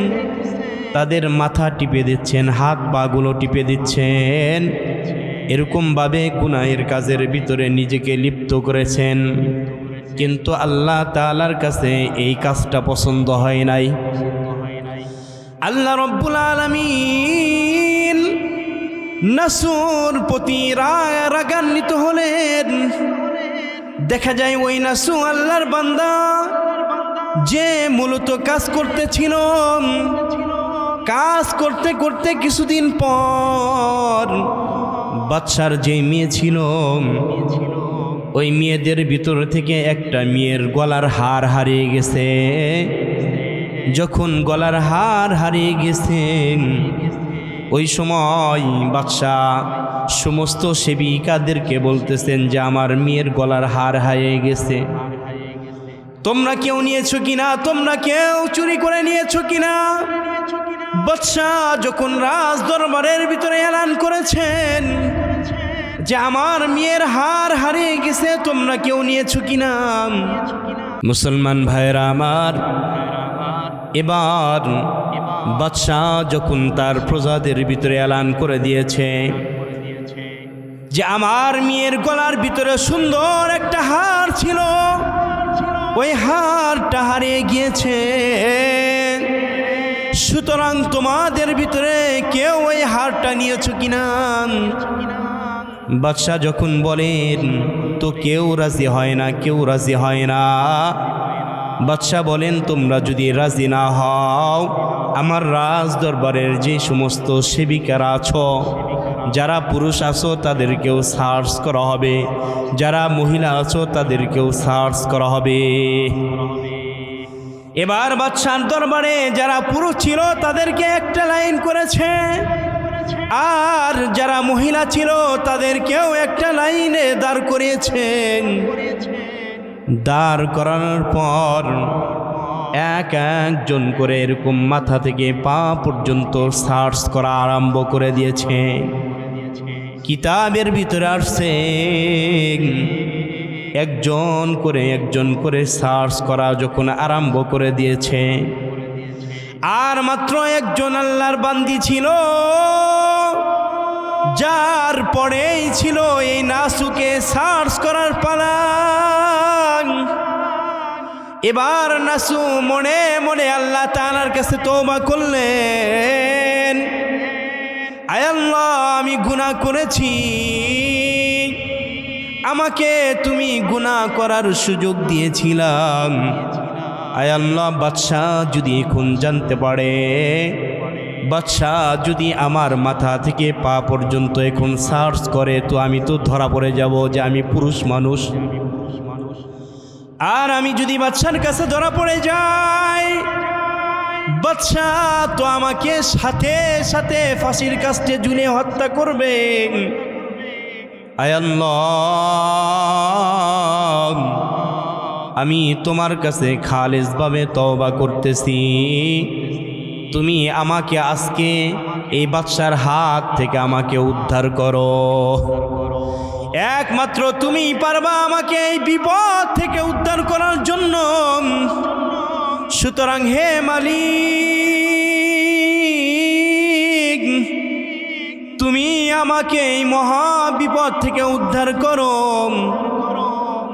তাদের মাথা টিপে দিচ্ছেন, হাত পাগুলো টিপে দিচ্ছেন, এরকমভাবে গুনাহের কাজের ভিতরে নিজেকে লিপ্ত করেছেন। কিন্তু আল্লাহ তাআলার কাছে এই কাজটা পছন্দ হয় নাই। আল্লাহ রব্বুল আলামিন নাসুর প্রতি রাগান্বিত হলেন। দেখা যায় ওই নাসু আল্লাহর বান্দা যে মূলত কাজ করতেছিল, কাজ করতে করতে কিছুদিন পর বাদশার যে মেয়ে ছিল ওই মেয়েদের ভিতর থেকে একটা মেয়ের গলার হার হারিয়ে গেছে। যখন গলার হার হারিয়ে গেছে ওই সময় বাদশাহ সমস্ত সেবিকাদেরকে বলতেছেন যে আমার মেয়ের গলার হার হারিয়ে গেছে, তোমরা কেউ নিয়েছো কিনা, তোমরা কেউ চুরি করে নিয়েছো কিনা। বাদশাহ যখন রাজ দরবারের ভিতরে এলান করেছেন যে আমার মেয়ের হার হারিয়ে গেছে, তোমরা কেউ নিয়েছো কিনা। মুসলমান ভাইরা আমার, এবার বাদশাহ যখন তার প্রজাদের ভিতরে এলান করে দিয়েছে যে আমার মেয়ের গলার ভিতরে সুন্দর একটা হার ছিল, ওই হারটা হারিয়ে গিয়েছে, সুতরাং তোমাদের ভিতরে কেউ ওই হারটা নিয়েছো কিনা। বাদশাহ যখন বলেন তো কেউ রাজি হয় না, কেউ রাজি হয় না। বাদশাহ বলেন তোমরা যদি রাজি না হও, আমার রাজ দরবারের যে সমস্ত সেবিকারা আছো, যারা পুরুষ আছো তাদেরকেও সার্চ করা হবে, যারা মহিলা আছো তাদেরকেও সার্চ করা হবে। এবার বাদশার দরবারে যারা পুরুষ ছিল তাদেরকে একটা লাইন করেছে, আর যারা মহিলা ছিল তাদেরকেও একটা লাইনে দাঁড় করিয়েছেন। দাঁড় করানোর পর এক একজন করে এরকম মাথা থেকে পা পর্যন্ত সার্চ করা আরম্ভ করে দিয়েছে। কিতাবের ভিতরে আসছে একজন করে সার্চ করা যখন আরম্ভ করে দিয়েছে, আর মাত্র একজন আল্লাহর বান্দি ছিল, যার পরেই ছিল এই নাসুকে সার্চ করার পালা। এবার নাসু মনে মনে আল্লাহ তাআলার কাছে তওবা করলেন, আয় আল্লাহ, আমি গুনাহ করেছি, আমাকে তুমি গুনাহ করার সুযোগ দিয়েছিলাম। আয় আল্লাহ, বাদশাহ যদি এখন জানতে পারে, বাদশাহ যদি আমার মাথা থেকে পা পর্যন্ত এখন সার্চ করে, তো আমি তো ধরা পড়ে যাব যে আমি পুরুষ মানুষ। আর আমি যদি বাদশার কাছে ধরা পড়ে যাই, বাদশাহ তো আমাকে সাথে সাথে ফাঁসির কাস্টে ঝুলিয়ে হত্যা করবে। আয় আল্লাহ, আমি তোমার কাছে খালিসভাবে তওবা করতেছি, তুমি আমাকে আজকে এই বাদশার হাত থেকে আমাকে উদ্ধার করো। একমাত্র তুমি পারবা আমাকে এই বিপদ থেকে উদ্ধার করার জন্য। সুতরাং হে মালিক, তুমি আমাকে এই মহা বিপদ থেকে উদ্ধার করো।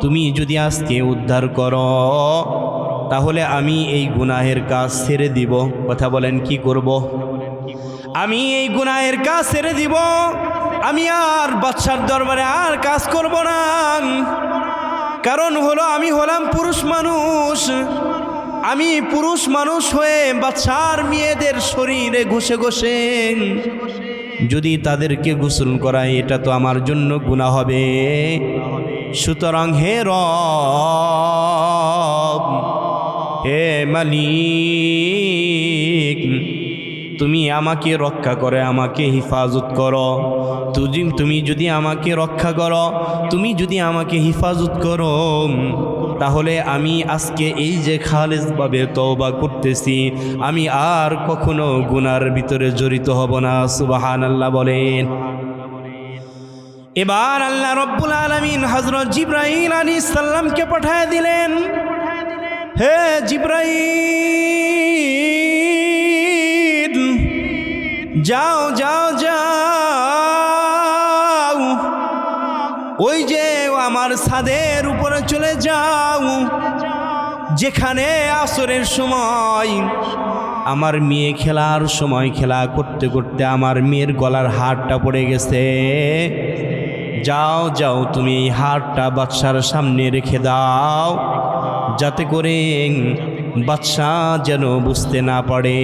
তুমি যদি আজকে উদ্ধার করো, তাহলে আমি এই গুনাহের কাজ ছেড়ে দিব। কথা বলেন, কি করব? আমি এই গুনাহের কাজ ছেড়ে দিব, আমি আর বাদশার দরবারে আর কাজ করব না। কারণ হলো আমি হলাম পুরুষ মানুষ, আমি পুরুষ মানুষ হয়ে বাদশার মেয়েদের শরীরে ঘষে ঘষে যদি তাদেরকে গোসল করাই, এটা তো আমার জন্য গুনাহ হবে। সুতরাং হে রব, হে মালিক, তুমি আমাকে রক্ষা করে, আমাকে হেফাজত করো। তুমি যদি আমাকে রক্ষা করো, তুমি যদি আমাকে হেফাজত করো, তাহলে আমি আজকে এই যে খালিসভাবে তওবা করতেছি, আমি আর কখনো গুনার ভিতরে জড়িত হব না। সুবহানাল্লাহ বলেন। এবার আল্লাহ রব্বুল আলামিন হযরত জিবরাইল আলাইহিস সালামকে পাঠিয়ে দিলেন, হে জিবরাইল, যাও যাও যাও, ওই যে আমার ছাদের উপরে চলে যাও, যেখানে আসরের সময় আমার মেয়ে খেলার সময় খেলা করতে করতে আমার মেয়ের গলার হাড়টা পড়ে গেছে। যাও যাও, তুমি এই হাড়টা বাদশার সামনে রেখে দাও, যাতে করে বাদশাহ যেন বুঝতে না পারে।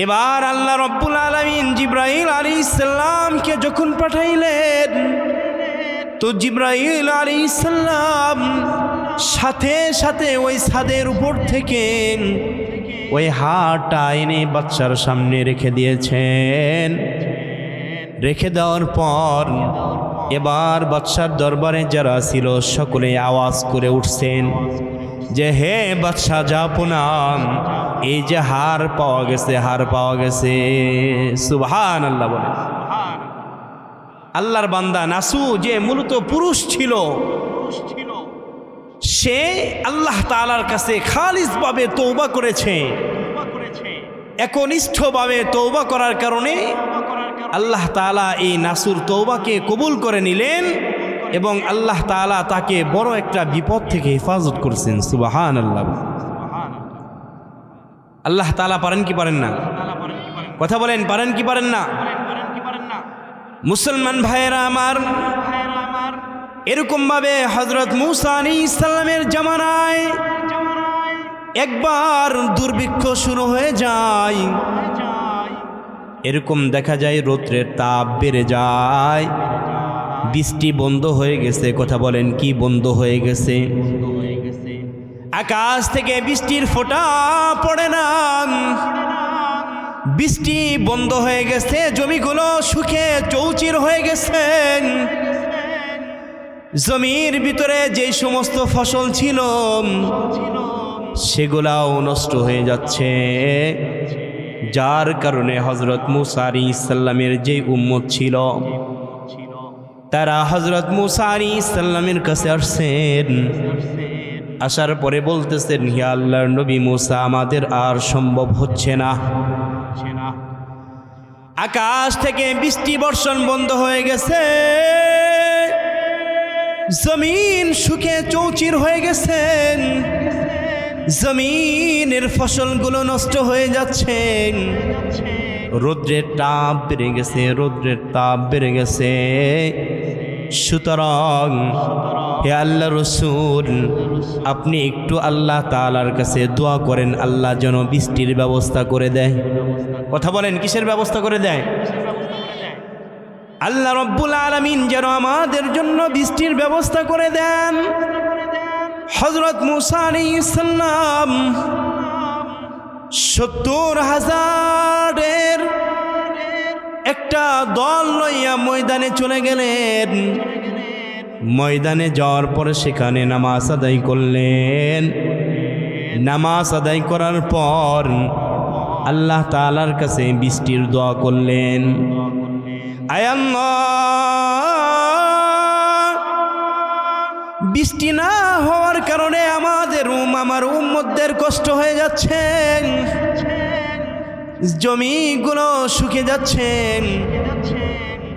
এবার আল্লাহ রব্বুল আলামিন জিবরাইল আলাইহিস সালামকে যখন পাঠাইলেন, তো জিবরাইল আলাইহিস সালাম সাথে সাথে ওই ছাদের উপর থেকে ওই হাড়টা এনে বাদশার সামনে রেখে দিয়েছেন। রেখে দেওয়ার পর এবার বাদশার দরবারে যারা ছিল সকলে আওয়াজ করে উঠছেন যে, হে বাদশাহ জাহাপনা, এই যে হার পাওয়া গেছে, হার পাওয়া গেছে। সুবহানাল্লাহ বলে। আল্লাহর বান্দা নাসু যে মূলত পুরুষ ছিল, সে আল্লাহ তাআলার কাছে খালিসভাবে তওবা করেছে। একনিষ্ঠভাবে তওবা করার কারণে আল্লাহ তাআলা এই নাসুর তওবাকে কবুল করে নিলেন এবং আল্লাহ তাআলা তাকে বড় একটা বিপদ থেকে হেফাজত করছেন। সুবহানাল্লাহ। আল্লাহ তাআলা পারেন কি পারেন না? কথা বলেন, পারেন কি পারেন না? মুসলমান ভাইয়েরা আমার, এরকম ভাবে হযরত মূসা আলাইহিস সালামের জামানায় একবার দুর্ভিক্ষ শুরু হয়ে যায়। এরকম দেখা যায় রৌদ্রের তাপ বেড়ে যায়, বৃষ্টি বন্ধ হয়ে গেছে। কথা বলেন, কি বন্ধ হয়ে গেছে? আকাশ থেকে বৃষ্টির ফোঁটা পড়ে না। বৃষ্টি বন্ধ হয়ে গেছে, জমিগুলো শুকিয়ে চৌচির হয়ে গেছে। জমির ভিতরে যে সমস্ত ফসল ছিল সেগুলাও নষ্ট হয়ে যাচ্ছে, যার কারণে হযরত মূসা আলাইহিস সালামের যে উম্মত ছিল তারা হযরত মূসা আলাইহিস সালামের কাছে আসছেন। আসার পরে বলতেছেন, হে আল্লাহর নবী মূসা, আমাদের আর সম্ভব হচ্ছে না। আকাশ থেকে বৃষ্টি বর্ষণ বন্ধ হয়ে গেছে, জমিন শুকিয়ে চৌচির হয়ে গেছে, জমিনের ফসলগুলো নষ্ট হয়ে যাচ্ছে, রৌদ্রের তাপ বেড়ে গেছে, রৌদ্রের তাপ বেড়ে গেছে। সুতরাং হে আল্লাহ রসুল, আপনি একটু আল্লাহ তাআলার কাছে দোয়া করেন, আল্লাহ যেন বৃষ্টির ব্যবস্থা করে দেয়। কথা বলেন, কিসের ব্যবস্থা করে দেয়? আল্লাহ রব্বুল আলামিন যেন আমাদের জন্য বৃষ্টির ব্যবস্থা করে দেন। হযরত মূসা আলাইহিস সালাম 70,000-এর একটা দল লইয়া ময়দানে চলে গেলেন। ময়দানে যাওয়ার পরে সেখানে নামাজ আদায় করলেন। নামাজ আদায় করার পর আল্লাহ তাআলার কাছে বৃষ্টির দোয়া করলেন। আয় আল্লাহ, বৃষ্টি না হওয়ার কারণে আমার উম্মতদের কষ্ট হয়ে যাচ্ছে, জমিগুলো শুকিয়ে যাচ্ছে।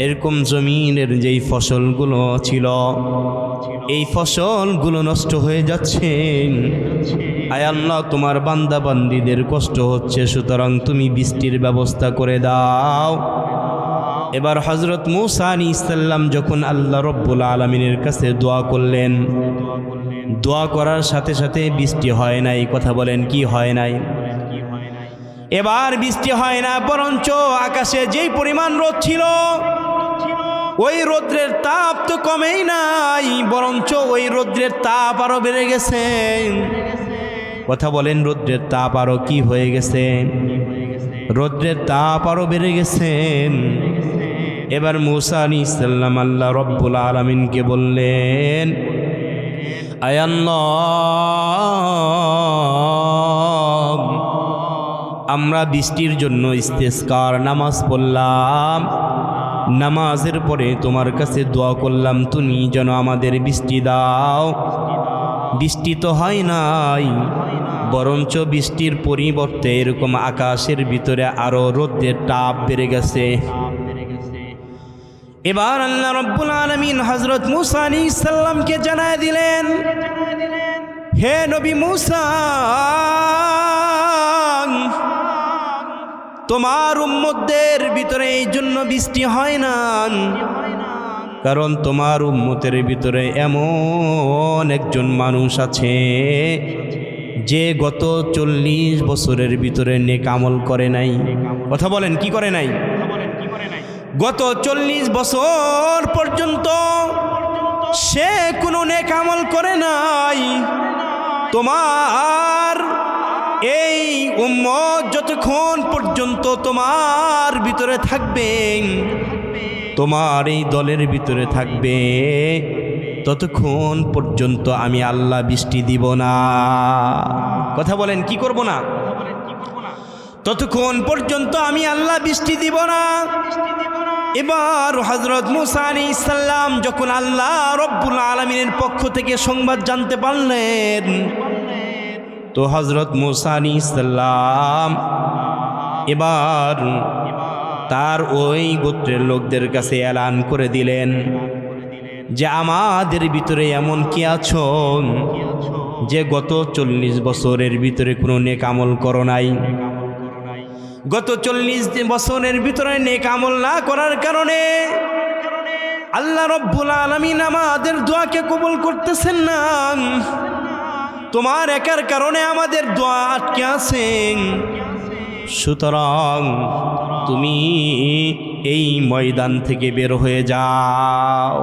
এরকম জমিনের যেই ফসলগুলো ছিল এই ফসলগুলো নষ্ট হয়ে যাচ্ছে। আয় আল্লাহ, তোমার বান্দা বান্দীদের কষ্ট হচ্ছে, সুতরাং তুমি বৃষ্টির ব্যবস্থা করে দাও। এবার হযরত মূসা আলাইহিস সালাম যখন আল্লাহ রব্বুল আলামিনের কাছে দোয়া করলেন, দোয়া করার সাথে সাথে বৃষ্টি হয় নাই। কথা বলেন, কি হয় নাই? এবার বৃষ্টি হয় না, বরঞ্চ আকাশে যেই পরিমাণ রোদ ছিল ওই রৌদ্রের তাপ তো কমেই নাই, বরঞ্চ ওই রৌদ্রের তাপ আরো বেড়ে গেছে। কথা বলেন, রৌদ্রের তাপ আরো কি হয়ে গেছে? রৌদ্রের তাপ আরো বেড়ে গেছে। এবার মূসা আলাইহিস সালাম আল্লাহ রব্বুল আলামিনকে বললেন, আয় আল্লাহ, আমরা বৃষ্টির জন্য ইস্তেসকার নামাজ পড়লাম, নামাজের পরে তোমার কাছে দোয়া করলাম তুমি যেন আমাদের বৃষ্টি দাও। বৃষ্টি তো হয় নাই, বরঞ্চ বৃষ্টির পরিবর্তে এরকম আকাশের ভিতরে আরো রৌদ্রের তাপ বেড়ে গেছে। এবার আল্লাহ রব্বুল আলামিন হযরত মূসা আলাইহিস সালামকে জানায় দিলেন, হে নবী মূসা, তোমার উম্মতদের ভিতরে এই জন্য বৃষ্টি হয় না, কারণ তোমার উম্মতের ভিতরে এমন একজন মানুষ আছে যে গত 40 বছরের ভিতরে নেক আমল করে নাই। কথা বলেন, কি করে নাই? গত 40 বছর পর্যন্ত সে কোনো নেক আমল করে নাই। তোমার এই উম্মত যতক্ষণ পর্যন্ত তোমার ভিতরে থাকবে, তোমার এই দলের ভিতরে থাকবে, ততক্ষণ পর্যন্ত আমি আল্লাহ বৃষ্টি দিব না। কথা বলেন, কি করব না? ততক্ষণ পর্যন্ত আমি আল্লাহ বৃষ্টি দিব না। এবার হযরত মূসা আলাইহিস সালাম যখন আল্লাহ রব্বুল আলামিনের পক্ষ থেকে সংবাদ জানতে পারলেন, তো হযরত মূসা আলাইহিস সালাম এবার তার ওই গোত্রের লোকদের কাছে এলান করে দিলেন যে আমাদের ভিতরে এমন কি আছো যে গত 40 বছরের ভিতরে কোনো নেক আমল করো নাই। গত 40 বছরের ভিতরে নেক আমল না করার কারণে আল্লাহ রব্বুল আলামিন আমাদের দোয়াকে কবুল করতেছেন না। তোমার একার কারণে আমাদের দোয়া আটকে আছে। সুতরাং তুমি এই ময়দান থেকে বের হয়ে যাও।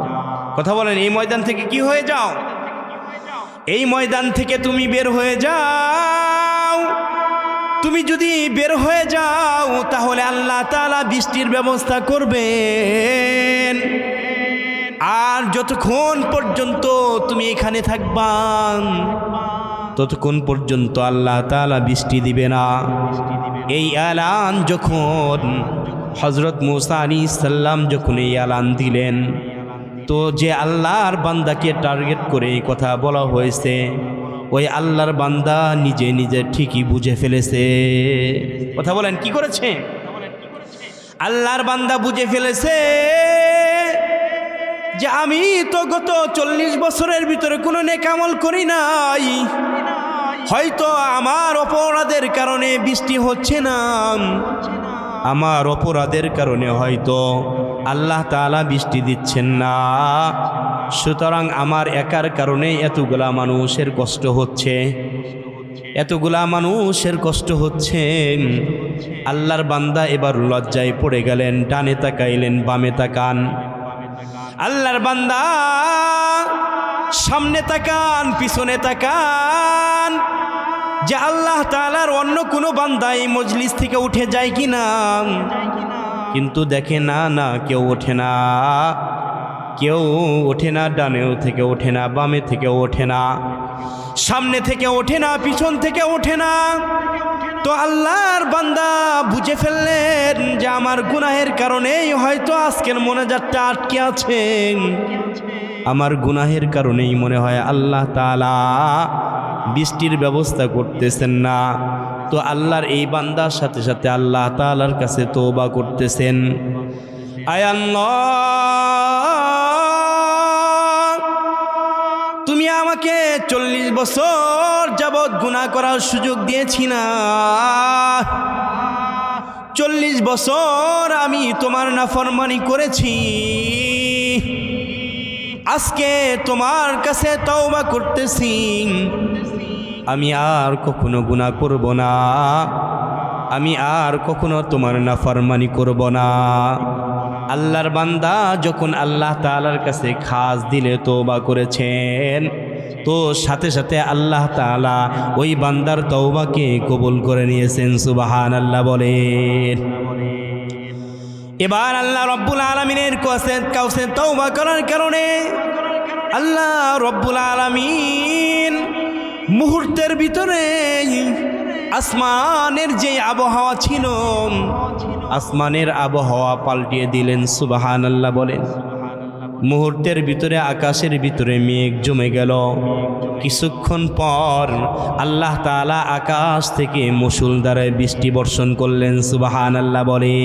কথা বলেন, এই ময়দান থেকে কি হয়ে যাও? এই ময়দান থেকে তুমি বের হয়ে যাও। তুমি যদি বের হয়ে যাও তাহলে আল্লাহ তাআলা বৃষ্টির ব্যবস্থা করবেন। আর যতক্ষণ পর্যন্ত তুমি এখানে থাকবা ততক্ষণ পর্যন্ত আল্লাহ তাআলা বৃষ্টি দিবে না। এই এলান যখন হযরত মুসা আলাইহিস সালাম যখন এই এলান দিলেন, তো যে আল্লাহর বান্দাকে টার্গেট করে এই কথা বলা হয়েছে, ওই আল্লাহর বান্দা নিজে নিজে ঠিকই বুঝে ফেলেছে। কথা বলেন, কি করেছে? আল্লাহর বান্দা বুঝে ফেলেছে যে আমি তো গত 40 বছরের ভিতরে কোনো নেক আমল করি নাই, হয়তো আমার অপরাধের কারণে বৃষ্টি হচ্ছে না, আমার অপরাধের কারণে হয়তো আল্লাহ তাআলা বৃষ্টি দিচ্ছেন না। সুতরাং আমার একার কারণে এতগুলা মানুষের কষ্ট হচ্ছে, এতগুলা মানুষের কষ্ট হচ্ছে। আল্লাহর বান্দা এবার লজ্জায় পড়ে গেলেন, ডানে তাকাইলেন, বামে তাকান। আল্লাহর বান্দা সামনে তাকান, পিছনে তাকান, যে আল্লাহ তাআলার অন্য কোনো বান্দা এই মজলিস থেকে উঠে যায় কি না। কিন্তু দেখে না, না কেউ ওঠে না, কেউ ওঠে না, ডানেও থেকে ওঠে না, বামে থেকে ওঠে না, সামনে থেকে ওঠে না, পিছন থেকে ওঠে না। তো আল্লাহর বান্দা বুঝে ফেললেন যে আমার গুনাহের কারণেই হয়তো আজকের মোনাজাতটা আটকে আছে, আমার গুনাহের কারণেই মনে হয় আল্লাহ তাআলা বৃষ্টির ব্যবস্থা করতেছেন না। তো আল্লাহর এই বান্দার সাথে সাথে আল্লাহ তাআলার কাছে তওবা করতেছেন, আয় আল্লাহ, তুমি আমাকে 40 বছর যাবৎ গুনাহ করার সুযোগ দিয়েছি না, 40 বছর আমি তোমার নাফরমানি করেছি, আজকে তোমার কাছে তওবা করতেছি, আমি আর কখনো গুনাহ করব না, আমি আর কখনো তোমার নাফরমানি করব না। আল্লাহর বান্দা যখন আল্লাহ তাআলার কাছে খাস দিলে তওবা করেছেন, তো সাথে সাথে আল্লাহ তাআলা ওই বান্দার তওবাকে কবুল করে নিয়েছেন। সুবহানাল্লাহ বলেন। এবার আল্লাহ রব্বুল আলামিনের কাছে তওবা করার কারণে আল্লাহ রব্বুল আলামিন মুহূর্তের ভিতরে আসমানের যে আবহাওয়া ছিল, আসমানের আবহাওয়া পাল্টিয়ে দিলেন। সুবহানাল্লাহ বলেন। মুহূর্তের ভিতরে আকাশের ভিতরে মেঘ জমে গেল। কিছুক্ষণ পর আল্লাহ তাআলা আকাশ থেকে মুষলধারে বৃষ্টি বর্ষণ করলেন। সুবহানাল্লাহ বলে।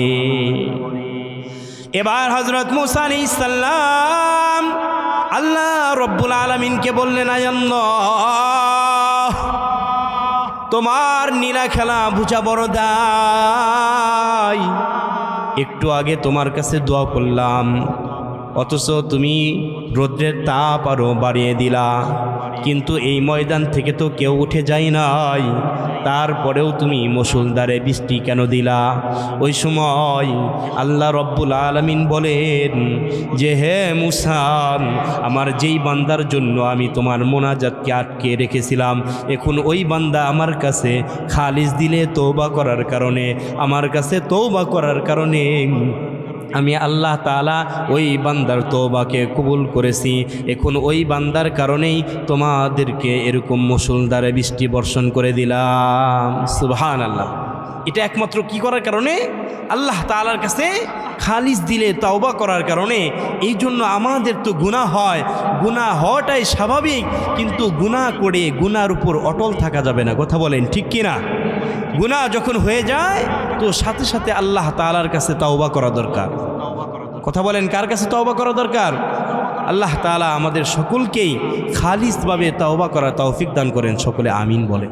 এবার হযরত মুসা আলাইহিস সালাম আল্লাহ রব্বুল আলামিনকে বললেন, আয় আল্লাহ, তোমার নীলা খেলা বুঝা বড় দায়। একটু আগে তোমার কাছে দোয়া করলাম, অথচ তুমি রৌদ্রের তাপ আরও বাড়িয়ে দিলা, কিন্তু এই ময়দান থেকে তো কেউ উঠে যায় নাই, তারপরেও তুমি মুষলধারে বৃষ্টি কেন দিলা? ওই সময় আল্লাহ রব্বুল আলামিন বলেন যে, হে মুসা, আমার যেই বান্দার জন্য আমি তোমার মোনাজাতকে আটকে রেখেছিলাম, এখন ওই বান্দা আমার কাছে খালিস দিলে তওবা করার কারণে, আমার কাছে তওবা করার কারণে আমি আল্লাহ তাআলা ওই বান্দার তওবাকে কবুল করেছি। এখন ওই বান্দার কারণেই তোমাদেরকে এরকম মুষলধারে বৃষ্টি বর্ষণ করে দিলাম। সুবহানাল্লাহ। এটা একমাত্র কি করার কারণে? আল্লাহ তাআলার কাছে খালিস দিলে তওবা করার কারণে। এই জন্য আমাদের তো গুনাহ হয়, গুনাহ হওয়াটাই স্বাভাবিক, কিন্তু গুনাহ করে গুনার উপর অটল থাকা যাবে না। কথা বলেন, ঠিক কি না? গুনাহ যখন হয়ে যায় তো সাথে সাথে আল্লাহ তাআলার কাছে তওবা করা দরকার। কথা বলেন, কার কাছে তওবা করা দরকার? আল্লাহ তাআলা আমাদের সকলকেই খালিসভাবে তওবা করার তৌফিক দান করেন। সকলে আমিন বলেন।